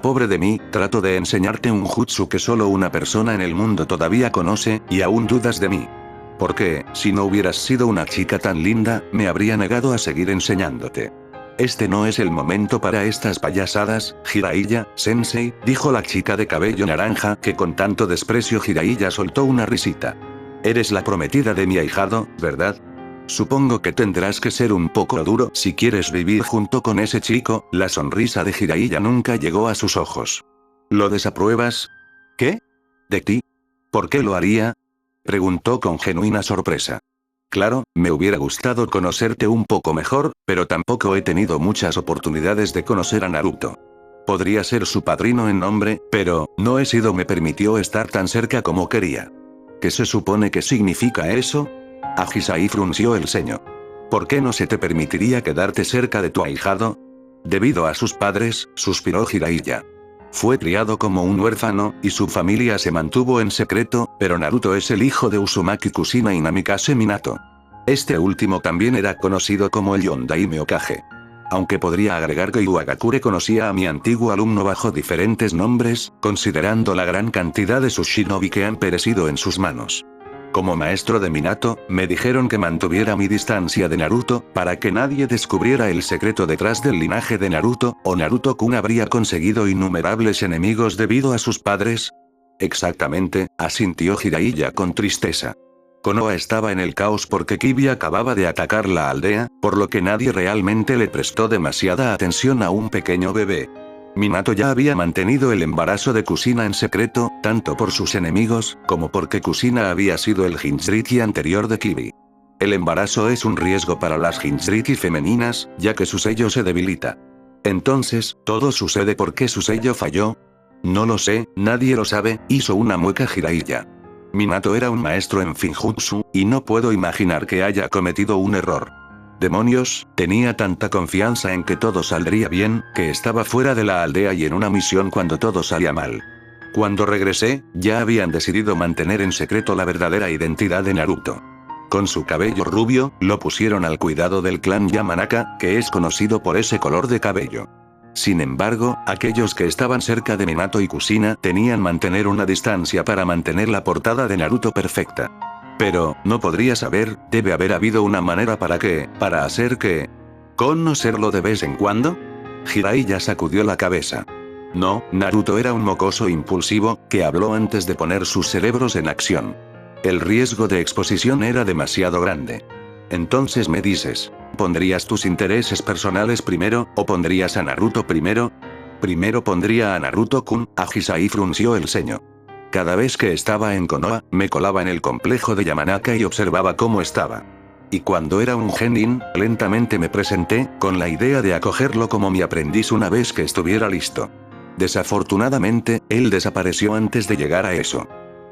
Pobre de mí, trato de enseñarte un jutsu que solo una persona en el mundo todavía conoce, y aún dudas de mí. Porque, si no hubieras sido una chica tan linda, me habría negado a seguir enseñándote. Este no es el momento para estas payasadas, Jiraiya, sensei, dijo la chica de cabello naranja que con tanto desprecio Jiraiya soltó una risita. Eres la prometida de mi ahijado, ¿verdad? Supongo que tendrás que ser un poco duro si quieres vivir junto con ese chico. La sonrisa de Jiraiya nunca llegó a sus ojos. ¿Lo desapruebas? ¿Qué? ¿De ti? ¿Por qué lo haría? Preguntó con genuina sorpresa. Claro, me hubiera gustado conocerte un poco mejor, pero tampoco he tenido muchas oportunidades de conocer a Naruto. Podría ser su padrino en nombre, pero no he sido me permitió estar tan cerca como quería. ¿Qué se supone que significa eso? Agisai frunció el ceño. ¿Por qué no se te permitiría quedarte cerca de tu ahijado? Debido a sus padres, suspiró Jiraiya. Fue criado como un huérfano, y su familia se mantuvo en secreto, pero Naruto es el hijo de Uzumaki Kushina y Namikaze Minato. Este último también era conocido como el Yondaime Hokage. Aunque podría agregar que Iwagakure conocía a mi antiguo alumno bajo diferentes nombres, considerando la gran cantidad de sus shinobi que han perecido en sus manos. Como maestro de Minato, me dijeron que mantuviera mi distancia de Naruto, para que nadie descubriera el secreto detrás del linaje de Naruto, o Naruto-kun habría conseguido innumerables enemigos debido a sus padres. Exactamente, asintió Jiraiya con tristeza. Konoha estaba en el caos porque Kibi acababa de atacar la aldea, por lo que nadie realmente le prestó demasiada atención a un pequeño bebé. Minato ya había mantenido el embarazo de Kushina en secreto, tanto por sus enemigos, como porque Kushina había sido el Jinchuriki anterior de Kibi. El embarazo es un riesgo para las Jinchuriki femeninas, ya que su sello se debilita. Entonces, ¿todo sucede porque su sello falló? No lo sé, nadie lo sabe, hizo una mueca Jiraiya. Minato era un maestro en Finjutsu, y no puedo imaginar que haya cometido un error. Demonios, tenía tanta confianza en que todo saldría bien, que estaba fuera de la aldea y en una misión cuando todo salía mal. Cuando regresé, ya habían decidido mantener en secreto la verdadera identidad de Naruto. Con su cabello rubio, lo pusieron al cuidado del clan Yamanaka, que es conocido por ese color de cabello. Sin embargo, aquellos que estaban cerca de Minato y Kushina tenían mantener una distancia para mantener la portada de Naruto perfecta. Pero, no podría saber, debe haber habido una manera para hacer que... ¿Conocerlo de vez en cuando? Jiraiya sacudió la cabeza. No, Naruto era un mocoso impulsivo, que habló antes de poner sus cerebros en acción. El riesgo de exposición era demasiado grande. Entonces me dices, ¿pondrías tus intereses personales primero, o pondrías a Naruto primero? Primero pondría a Naruto-kun, Ahisai frunció el ceño. Cada vez que estaba en Konoha, me colaba en el complejo de Yamanaka y observaba cómo estaba. Y cuando era un genin, lentamente me presenté, con la idea de acogerlo como mi aprendiz una vez que estuviera listo. Desafortunadamente, él desapareció antes de llegar a eso.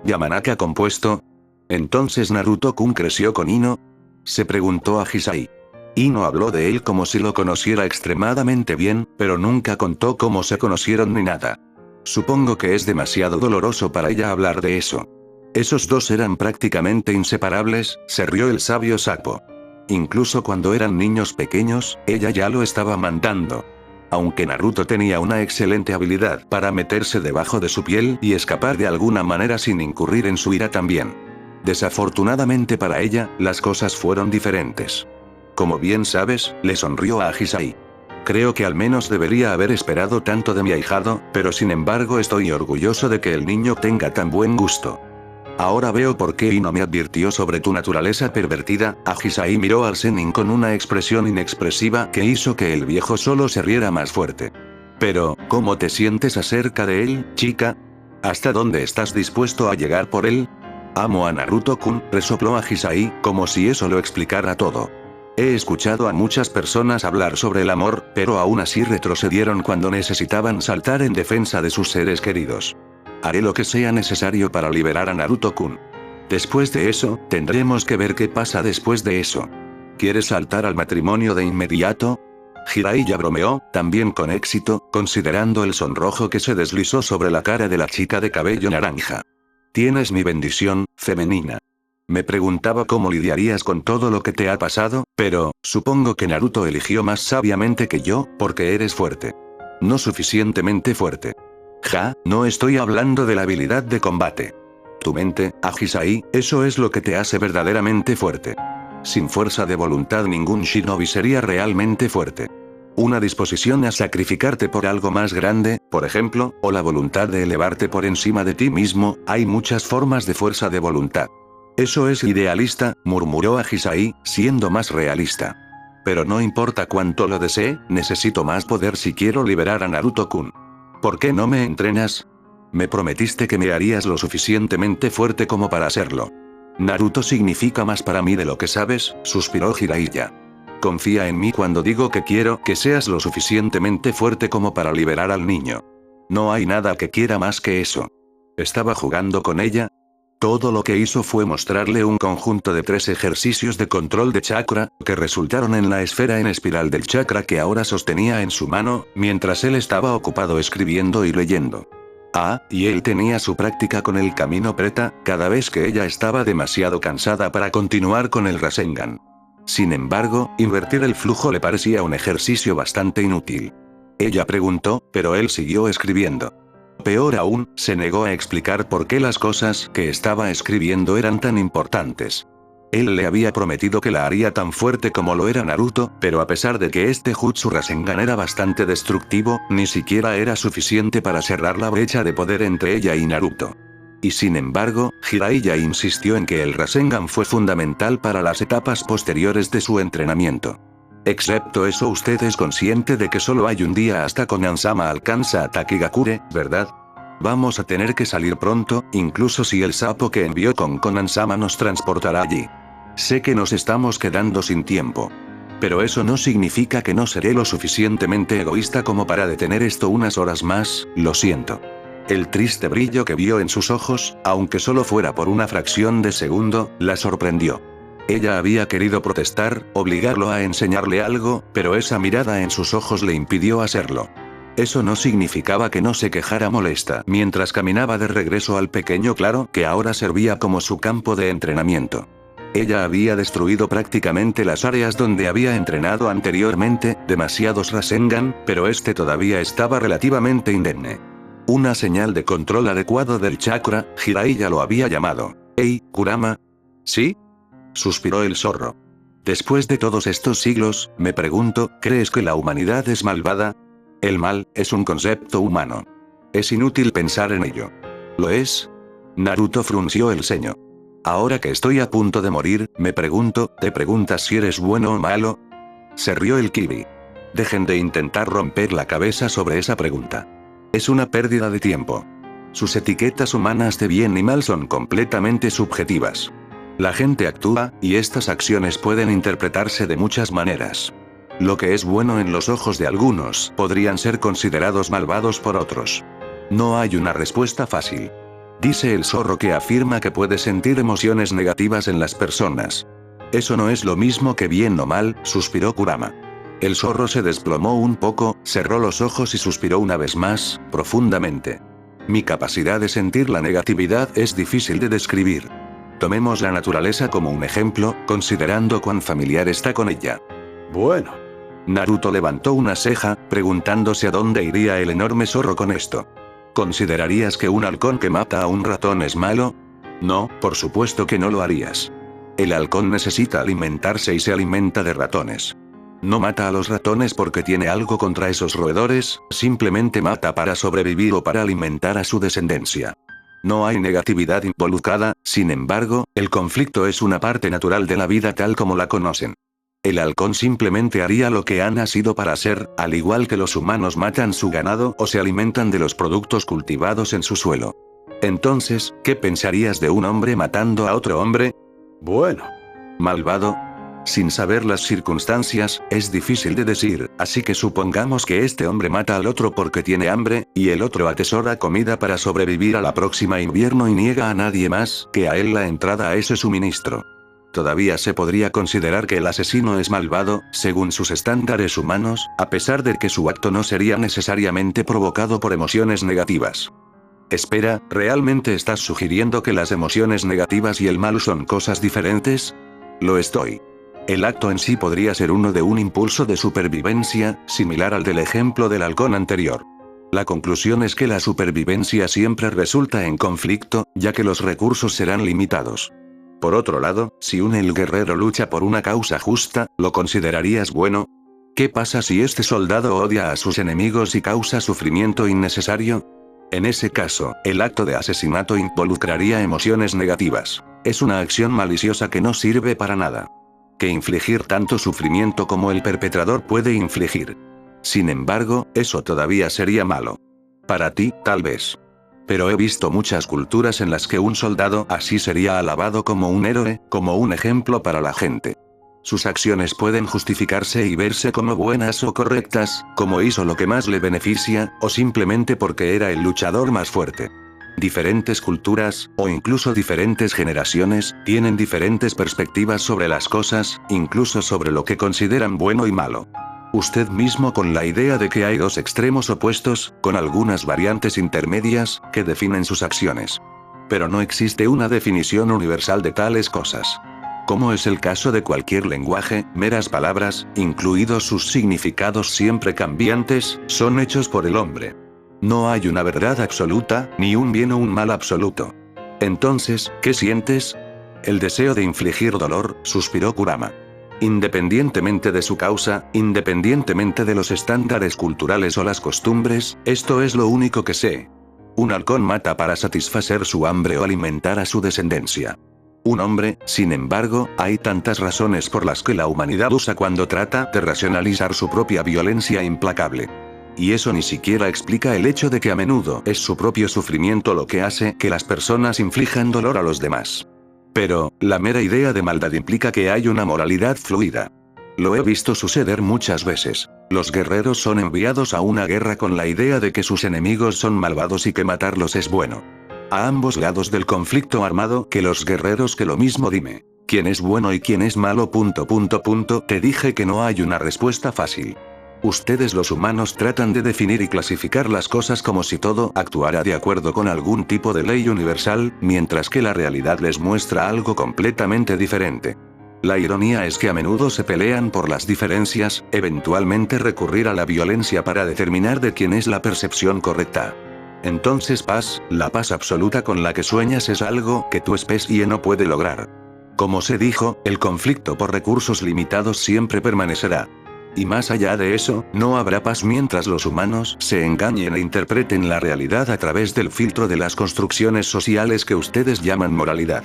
¿Yamanaka compuesto? ¿Entonces Naruto-kun creció con Ino? Se preguntó a Hisai. Ino habló de él como si lo conociera extremadamente bien, pero nunca contó cómo se conocieron ni nada. Supongo que es demasiado doloroso para ella hablar de eso. Esos dos eran prácticamente inseparables, se rió el sabio Sapo. Incluso cuando eran niños pequeños, ella ya lo estaba mandando. Aunque Naruto tenía una excelente habilidad para meterse debajo de su piel y escapar de alguna manera sin incurrir en su ira también. Desafortunadamente para ella, las cosas fueron diferentes. Como bien sabes, le sonrió a Hisai. Creo que al menos debería haber esperado tanto de mi ahijado, pero sin embargo estoy orgulloso de que el niño tenga tan buen gusto. Ahora veo por qué Ino me advirtió sobre tu naturaleza pervertida. Ahisai miró al Zenin con una expresión inexpresiva que hizo que el viejo solo se riera más fuerte. Pero, ¿cómo te sientes acerca de él, chica? ¿Hasta dónde estás dispuesto a llegar por él? Amo a Naruto-kun, resopló Ahisai, como si eso lo explicara todo. He escuchado a muchas personas hablar sobre el amor, pero aún así retrocedieron cuando necesitaban saltar en defensa de sus seres queridos. Haré lo que sea necesario para liberar a Naruto-kun. Después de eso, tendremos que ver qué pasa después de eso. ¿Quieres saltar al matrimonio de inmediato? Jiraiya bromeó, también con éxito, considerando el sonrojo que se deslizó sobre la cara de la chica de cabello naranja. Tienes mi bendición, femenina. Me preguntaba cómo lidiarías con todo lo que te ha pasado, pero, supongo que Naruto eligió más sabiamente que yo, porque eres fuerte. No suficientemente fuerte. Ja, no estoy hablando de la habilidad de combate. Tu mente, Ahisai, eso es lo que te hace verdaderamente fuerte. Sin fuerza de voluntad ningún shinobi sería realmente fuerte. Una disposición a sacrificarte por algo más grande, por ejemplo, o la voluntad de elevarte por encima de ti mismo, hay muchas formas de fuerza de voluntad. Eso es idealista, murmuró Ahisai, siendo más realista. Pero no importa cuánto lo desee, necesito más poder si quiero liberar a Naruto-kun. ¿Por qué no me entrenas? Me prometiste que me harías lo suficientemente fuerte como para hacerlo. Naruto significa más para mí de lo que sabes, suspiró Jiraiya. Confía en mí cuando digo que quiero que seas lo suficientemente fuerte como para liberar al niño. No hay nada que quiera más que eso. ¿Estaba jugando con ella? Todo lo que hizo fue mostrarle un conjunto de 3 ejercicios de control de chakra, que resultaron en la esfera en espiral del chakra que ahora sostenía en su mano, mientras él estaba ocupado escribiendo y leyendo. Ah, y él tenía su práctica con el camino preta, cada vez que ella estaba demasiado cansada para continuar con el Rasengan. Sin embargo, invertir el flujo le parecía un ejercicio bastante inútil. Ella preguntó, pero él siguió escribiendo. Peor aún, se negó a explicar por qué las cosas que estaba escribiendo eran tan importantes. Él le había prometido que la haría tan fuerte como lo era Naruto, pero a pesar de que este Jutsu Rasengan era bastante destructivo, ni siquiera era suficiente para cerrar la brecha de poder entre ella y Naruto. Y sin embargo, Jiraiya insistió en que el Rasengan fue fundamental para las etapas posteriores de su entrenamiento. Excepto eso, usted es consciente de que solo hay un día hasta Konan-sama alcanza a Takigakure, ¿verdad? Vamos a tener que salir pronto, incluso si el sapo que envió con Konan-sama nos transportará allí. Sé que nos estamos quedando sin tiempo. Pero eso no significa que no seré lo suficientemente egoísta como para detener esto unas horas más, lo siento. El triste brillo que vio en sus ojos, aunque solo fuera por una fracción de segundo, la sorprendió. Ella había querido protestar, obligarlo a enseñarle algo, pero esa mirada en sus ojos le impidió hacerlo. Eso no significaba que no se quejara molesta mientras caminaba de regreso al pequeño claro que ahora servía como su campo de entrenamiento. Ella había destruido prácticamente las áreas donde había entrenado anteriormente, demasiados Rasengan, pero este todavía estaba relativamente indemne. Una señal de control adecuado del chakra, Jiraiya lo había llamado. «Hey, Kurama». ¿Sí? Suspiró el zorro. Después de todos estos siglos, me pregunto, ¿crees que la humanidad es malvada? El mal es un concepto humano. Es inútil pensar en ello. ¿Lo es? Naruto frunció el ceño. Ahora que estoy a punto de morir, me pregunto, ¿te preguntas si eres bueno o malo? Se rió el Kibi. Dejen de intentar romper la cabeza sobre esa pregunta. Es una pérdida de tiempo. Sus etiquetas humanas de bien y mal son completamente subjetivas. La gente actúa, y estas acciones pueden interpretarse de muchas maneras. Lo que es bueno en los ojos de algunos, podrían ser considerados malvados por otros. No hay una respuesta fácil. Dice el zorro que afirma que puede sentir emociones negativas en las personas. Eso no es lo mismo que bien o mal, suspiró Kurama. El zorro se desplomó un poco, cerró los ojos y suspiró una vez más, profundamente. Mi capacidad de sentir la negatividad es difícil de describir. Tomemos la naturaleza como un ejemplo, considerando cuán familiar está con ella. Bueno. Naruto levantó una ceja, preguntándose a dónde iría el enorme zorro con esto. ¿Considerarías que un halcón que mata a un ratón es malo? No, por supuesto que no lo harías. El halcón necesita alimentarse y se alimenta de ratones. No mata a los ratones porque tiene algo contra esos roedores, simplemente mata para sobrevivir o para alimentar a su descendencia. No hay negatividad involucrada, sin embargo, el conflicto es una parte natural de la vida tal como la conocen. El halcón simplemente haría lo que ha nacido para hacer, al igual que los humanos matan su ganado o se alimentan de los productos cultivados en su suelo. Entonces, ¿qué pensarías de un hombre matando a otro hombre? Bueno. ¿Malvado? Sin saber las circunstancias, es difícil de decir, así que supongamos que este hombre mata al otro porque tiene hambre, y el otro atesora comida para sobrevivir a la próxima invierno y niega a nadie más que a él la entrada a ese suministro. Todavía se podría considerar que el asesino es malvado, según sus estándares humanos, a pesar de que su acto no sería necesariamente provocado por emociones negativas. Espera, ¿realmente estás sugiriendo que las emociones negativas y el mal son cosas diferentes? Lo estoy. El acto en sí podría ser uno de un impulso de supervivencia, similar al del ejemplo del halcón anterior. La conclusión es que la supervivencia siempre resulta en conflicto, ya que los recursos serán limitados. Por otro lado, si el guerrero lucha por una causa justa, ¿lo considerarías bueno? ¿Qué pasa si este soldado odia a sus enemigos y causa sufrimiento innecesario? En ese caso, el acto de asesinato involucraría emociones negativas. Es una acción maliciosa que no sirve para nada. Que infligir tanto sufrimiento como el perpetrador puede infligir. Sin embargo, eso todavía sería malo. Para ti, tal vez. Pero he visto muchas culturas en las que un soldado así sería alabado como un héroe, como un ejemplo para la gente. Sus acciones pueden justificarse y verse como buenas o correctas, como hizo lo que más le beneficia, o simplemente porque era el luchador más fuerte. Diferentes culturas, o incluso diferentes generaciones, tienen diferentes perspectivas sobre las cosas, incluso sobre lo que consideran bueno y malo. Usted mismo con la idea de que hay dos extremos opuestos, con algunas variantes intermedias, que definen sus acciones. Pero no existe una definición universal de tales cosas. Como es el caso de cualquier lenguaje, meras palabras, incluidos sus significados siempre cambiantes, son hechos por el hombre. No hay una verdad absoluta, ni un bien o un mal absoluto. Entonces, ¿qué sientes? El deseo de infligir dolor, suspiró Kurama. Independientemente de su causa, independientemente de los estándares culturales o las costumbres, esto es lo único que sé. Un halcón mata para satisfacer su hambre o alimentar a su descendencia. Un hombre, sin embargo, hay tantas razones por las que la humanidad usa cuando trata de racionalizar su propia violencia implacable. Y eso ni siquiera explica el hecho de que a menudo es su propio sufrimiento lo que hace que las personas inflijan dolor a los demás. Pero, la mera idea de maldad implica que hay una moralidad fluida. Lo he visto suceder muchas veces. Los guerreros son enviados a una guerra con la idea de que sus enemigos son malvados y que matarlos es bueno. A ambos lados del conflicto armado que los guerreros que lo mismo dime. ¿Quién es bueno y quién es malo? Te dije que no hay una respuesta fácil. Ustedes los humanos tratan de definir y clasificar las cosas como si todo actuara de acuerdo con algún tipo de ley universal, mientras que la realidad les muestra algo completamente diferente. La ironía es que a menudo se pelean por las diferencias, eventualmente recurrir a la violencia para determinar de quién es la percepción correcta. Entonces la paz absoluta con la que sueñas es algo que tu especie no puede lograr. Como se dijo, el conflicto por recursos limitados siempre permanecerá. Y más allá de eso, no habrá paz mientras los humanos se engañen e interpreten la realidad a través del filtro de las construcciones sociales que ustedes llaman moralidad.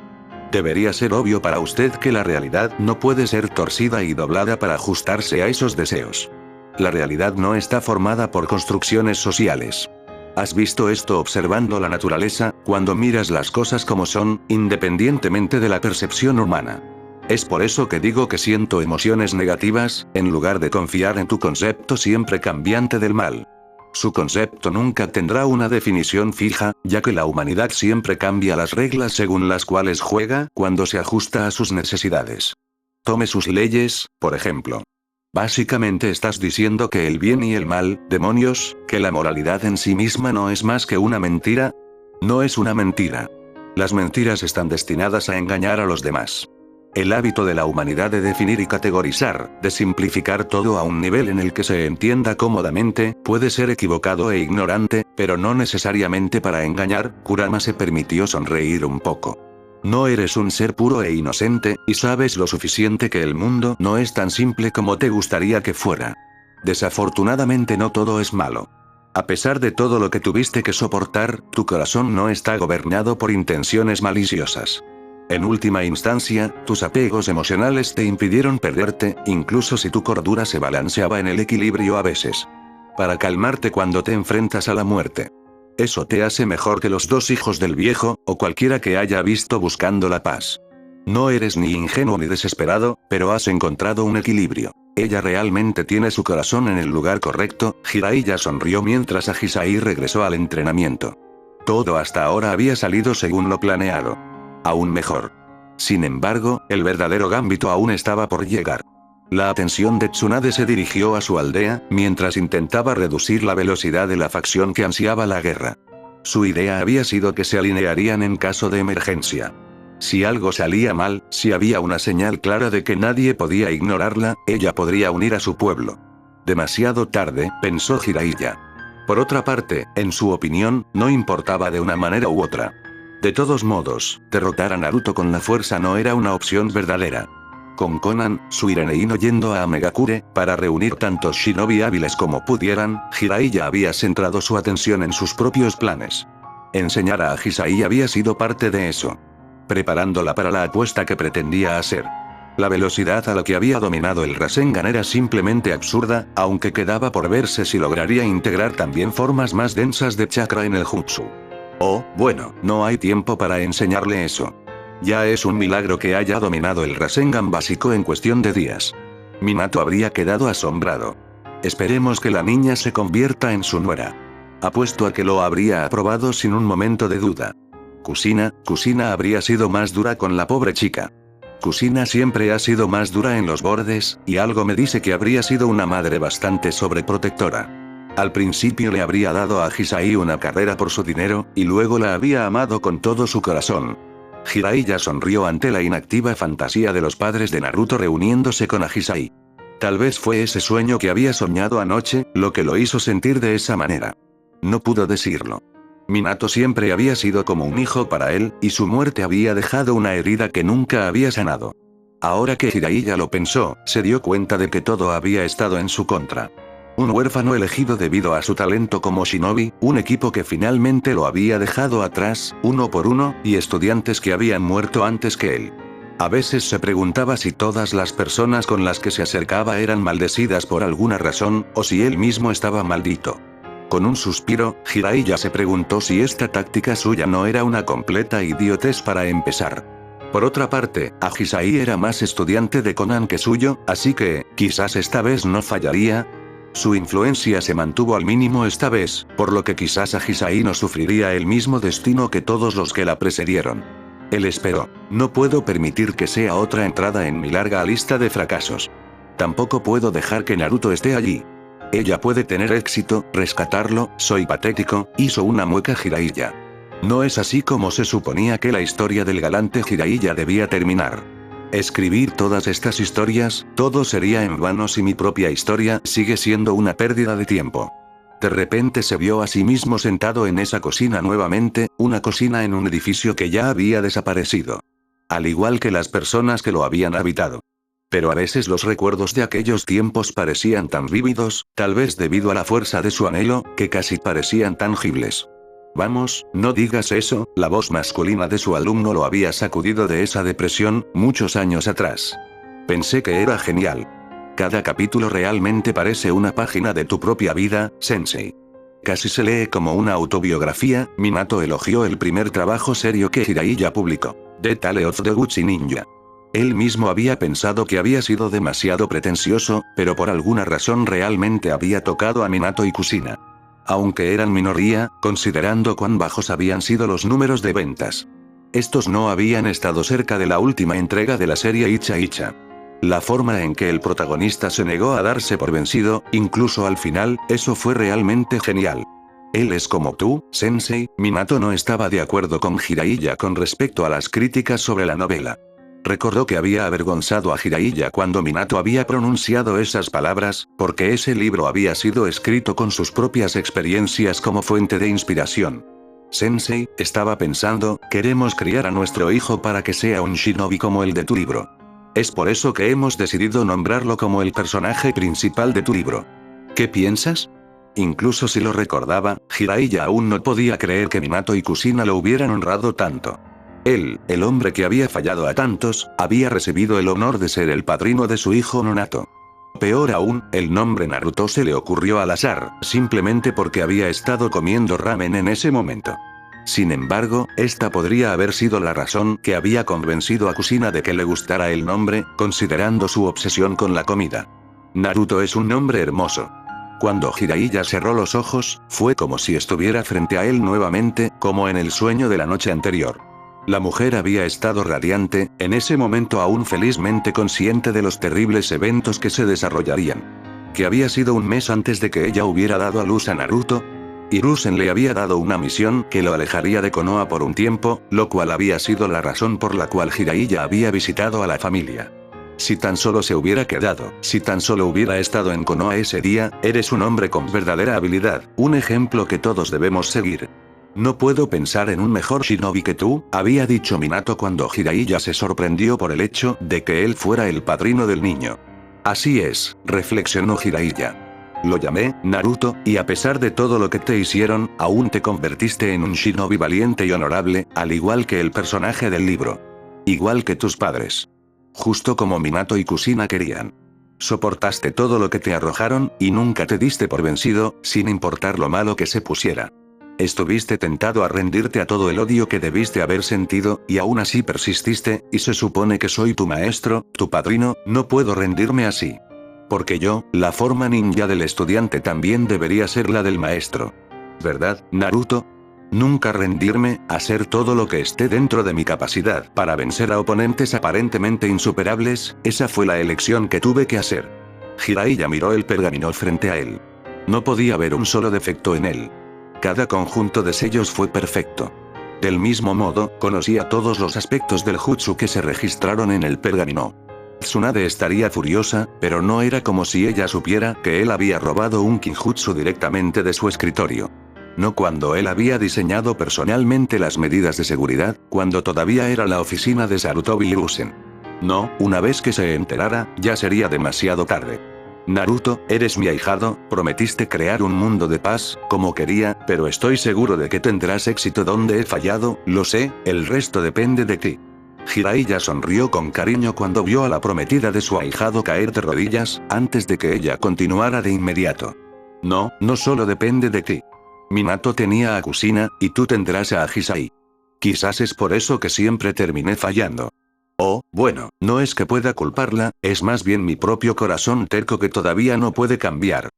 Debería ser obvio para usted que la realidad no puede ser torcida y doblada para ajustarse a esos deseos. La realidad no está formada por construcciones sociales. ¿Has visto esto observando la naturaleza, cuando miras las cosas como son, independientemente de la percepción humana? Es por eso que digo que siento emociones negativas, en lugar de confiar en tu concepto siempre cambiante del mal. Su concepto nunca tendrá una definición fija, ya que la humanidad siempre cambia las reglas según las cuales juega, cuando se ajusta a sus necesidades. Tome sus leyes, por ejemplo. Básicamente estás diciendo que el bien y el mal, demonios, que la moralidad en sí misma no es más que una mentira. No es una mentira. Las mentiras están destinadas a engañar a los demás. El hábito de la humanidad de definir y categorizar, de simplificar todo a un nivel en el que se entienda cómodamente, puede ser equivocado e ignorante, pero no necesariamente para engañar. Kurama se permitió sonreír un poco. No eres un ser puro e inocente, y sabes lo suficiente que el mundo no es tan simple como te gustaría que fuera. Desafortunadamente no todo es malo. A pesar de todo lo que tuviste que soportar, tu corazón no está gobernado por intenciones maliciosas. En última instancia, tus apegos emocionales te impidieron perderte, incluso si tu cordura se balanceaba en el equilibrio a veces. Para calmarte cuando te enfrentas a la muerte. Eso te hace mejor que los dos hijos del viejo, o cualquiera que haya visto buscando la paz. No eres ni ingenuo ni desesperado, pero has encontrado un equilibrio. Ella realmente tiene su corazón en el lugar correcto. Jiraiya sonrió mientras Ahisai regresó al entrenamiento. Todo hasta ahora había salido según lo planeado. Aún mejor. Sin embargo, el verdadero gambito aún estaba por llegar. La atención de Tsunade se dirigió a su aldea, mientras intentaba reducir la velocidad de la facción que ansiaba la guerra. Su idea había sido que se alinearían en caso de emergencia. Si algo salía mal, si había una señal clara de que nadie podía ignorarla, ella podría unir a su pueblo. Demasiado tarde, pensó Jiraiya. Por otra parte, en su opinión, no importaba de una manera u otra. De todos modos, derrotar a Naruto con la fuerza no era una opción verdadera. Con Konan, Suirene y no yendo a Megakure, para reunir tantos shinobi hábiles como pudieran, Jiraiya había centrado su atención en sus propios planes. Enseñar a Ahisai había sido parte de eso. Preparándola para la apuesta que pretendía hacer. La velocidad a la que había dominado el Rasengan era simplemente absurda, aunque quedaba por verse si lograría integrar también formas más densas de chakra en el jutsu. Oh, bueno, no hay tiempo para enseñarle eso. Ya es un milagro que haya dominado el Rasengan básico en cuestión de días. Minato habría quedado asombrado. Esperemos que la niña se convierta en su nuera. Apuesto a que lo habría aprobado sin un momento de duda. Kusina habría sido más dura con la pobre chica. Kusina siempre ha sido más dura en los bordes, y algo me dice que habría sido una madre bastante sobreprotectora. Al principio le habría dado a Ahisai una carrera por su dinero, y luego la había amado con todo su corazón. Jiraiya sonrió ante la inactiva fantasía de los padres de Naruto reuniéndose con Ahisai. Tal vez fue ese sueño que había soñado anoche, lo que lo hizo sentir de esa manera. No pudo decirlo. Minato siempre había sido como un hijo para él, y su muerte había dejado una herida que nunca había sanado. Ahora que Jiraiya lo pensó, se dio cuenta de que todo había estado en su contra. Un huérfano elegido debido a su talento como shinobi, un equipo que finalmente lo había dejado atrás, uno por uno, y estudiantes que habían muerto antes que él. A veces se preguntaba si todas las personas con las que se acercaba eran maldecidas por alguna razón, o si él mismo estaba maldito. Con un suspiro, Jiraiya se preguntó si esta táctica suya no era una completa idiotez para empezar. Por otra parte, Ahisai era más estudiante de Konan que suyo, así que, quizás esta vez no fallaría. Su influencia se mantuvo al mínimo esta vez, por lo que quizás Ahisai no sufriría el mismo destino que todos los que la precedieron. Él esperó. No puedo permitir que sea otra entrada en mi larga lista de fracasos. Tampoco puedo dejar que Naruto esté allí. Ella puede tener éxito, rescatarlo, soy patético, hizo una mueca Jiraiya. No es así como se suponía que la historia del galante Jiraiya debía terminar. Escribir todas estas historias, todo sería en vano si mi propia historia sigue siendo una pérdida de tiempo. De repente se vio a sí mismo sentado en esa cocina nuevamente, una cocina en un edificio que ya había desaparecido. Al igual que las personas que lo habían habitado. Pero a veces los recuerdos de aquellos tiempos parecían tan vívidos, tal vez debido a la fuerza de su anhelo, que casi parecían tangibles. Vamos, no digas eso, la voz masculina de su alumno lo había sacudido de esa depresión, muchos años atrás. Pensé que era genial. Cada capítulo realmente parece una página de tu propia vida, Sensei. Casi se lee como una autobiografía. Minato elogió el primer trabajo serio que Jiraiya publicó, The Tale of the Gucci Ninja. Él mismo había pensado que había sido demasiado pretencioso, pero por alguna razón realmente había tocado a Minato y Kusina. Aunque eran minoría, considerando cuán bajos habían sido los números de ventas. Estos no habían estado cerca de la última entrega de la serie Icha Icha. La forma en que el protagonista se negó a darse por vencido, incluso al final, eso fue realmente genial. Él es como tú, Sensei. Minato no estaba de acuerdo con Jiraiya con respecto a las críticas sobre la novela. Recordó que había avergonzado a Jiraiya cuando Minato había pronunciado esas palabras, porque ese libro había sido escrito con sus propias experiencias como fuente de inspiración. Sensei, estaba pensando, queremos criar a nuestro hijo para que sea un shinobi como el de tu libro. Es por eso que hemos decidido nombrarlo como el personaje principal de tu libro. ¿Qué piensas? Incluso si lo recordaba, Jiraiya aún no podía creer que Minato y Kusina lo hubieran honrado tanto. Él, el hombre que había fallado a tantos, había recibido el honor de ser el padrino de su hijo Nonato. Peor aún, el nombre Naruto se le ocurrió al azar, simplemente porque había estado comiendo ramen en ese momento. Sin embargo, esta podría haber sido la razón que había convencido a Kusina de que le gustara el nombre, considerando su obsesión con la comida. Naruto es un nombre hermoso. Cuando Jiraiya cerró los ojos, fue como si estuviera frente a él nuevamente, como en el sueño de la noche anterior. La mujer había estado radiante, en ese momento aún felizmente consciente de los terribles eventos que se desarrollarían. Que había sido un mes antes de que ella hubiera dado a luz a Naruto. Hiruzen le había dado una misión que lo alejaría de Konoha por un tiempo, lo cual había sido la razón por la cual Jiraiya había visitado a la familia. Si tan solo se hubiera quedado, si tan solo hubiera estado en Konoha ese día, eres un hombre con verdadera habilidad, un ejemplo que todos debemos seguir. No puedo pensar en un mejor shinobi que tú, había dicho Minato cuando Jiraiya se sorprendió por el hecho de que él fuera el padrino del niño. Así es, reflexionó Jiraiya. Lo llamé, Naruto, y a pesar de todo lo que te hicieron, aún te convertiste en un shinobi valiente y honorable, al igual que el personaje del libro. Igual que tus padres. Justo como Minato y Kusina querían. Soportaste todo lo que te arrojaron, y nunca te diste por vencido, sin importar lo malo que se pusiera. Estuviste tentado a rendirte a todo el odio que debiste haber sentido, y aún así persististe, y se supone que soy tu maestro, tu padrino, no puedo rendirme así. Porque yo, la forma ninja del estudiante también debería ser la del maestro. ¿Verdad, Naruto? Nunca rendirme, hacer todo lo que esté dentro de mi capacidad para vencer a oponentes aparentemente insuperables, esa fue la elección que tuve que hacer. Jiraiya miró el pergamino frente a él. No podía ver un solo defecto en él. Cada conjunto de sellos fue perfecto. Del mismo modo, conocía todos los aspectos del jutsu que se registraron en el pergamino. Tsunade estaría furiosa, pero no era como si ella supiera que él había robado un kinjutsu directamente de su escritorio. No cuando él había diseñado personalmente las medidas de seguridad, cuando todavía era la oficina de Sarutobi Hiruzen. No, una vez que se enterara, ya sería demasiado tarde. Naruto, eres mi ahijado, prometiste crear un mundo de paz, como quería, pero estoy seguro de que tendrás éxito donde he fallado, lo sé, el resto depende de ti. Jiraiya sonrió con cariño cuando vio a la prometida de su ahijado caer de rodillas, antes de que ella continuara de inmediato. No, no solo depende de ti. Minato tenía a Kusina, y tú tendrás a Ahisai. Quizás es por eso que siempre terminé fallando. Oh, bueno, no es que pueda culparla, es más bien mi propio corazón terco que todavía no puede cambiar.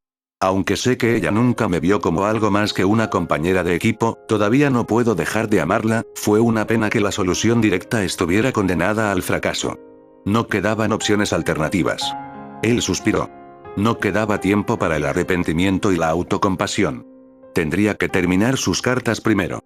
Aunque sé que ella nunca me vio como algo más que una compañera de equipo, todavía no puedo dejar de amarla. Fue una pena que la solución directa estuviera condenada al fracaso. No quedaban opciones alternativas. Él suspiró. No quedaba tiempo para el arrepentimiento y la autocompasión. Tendría que terminar sus cartas primero.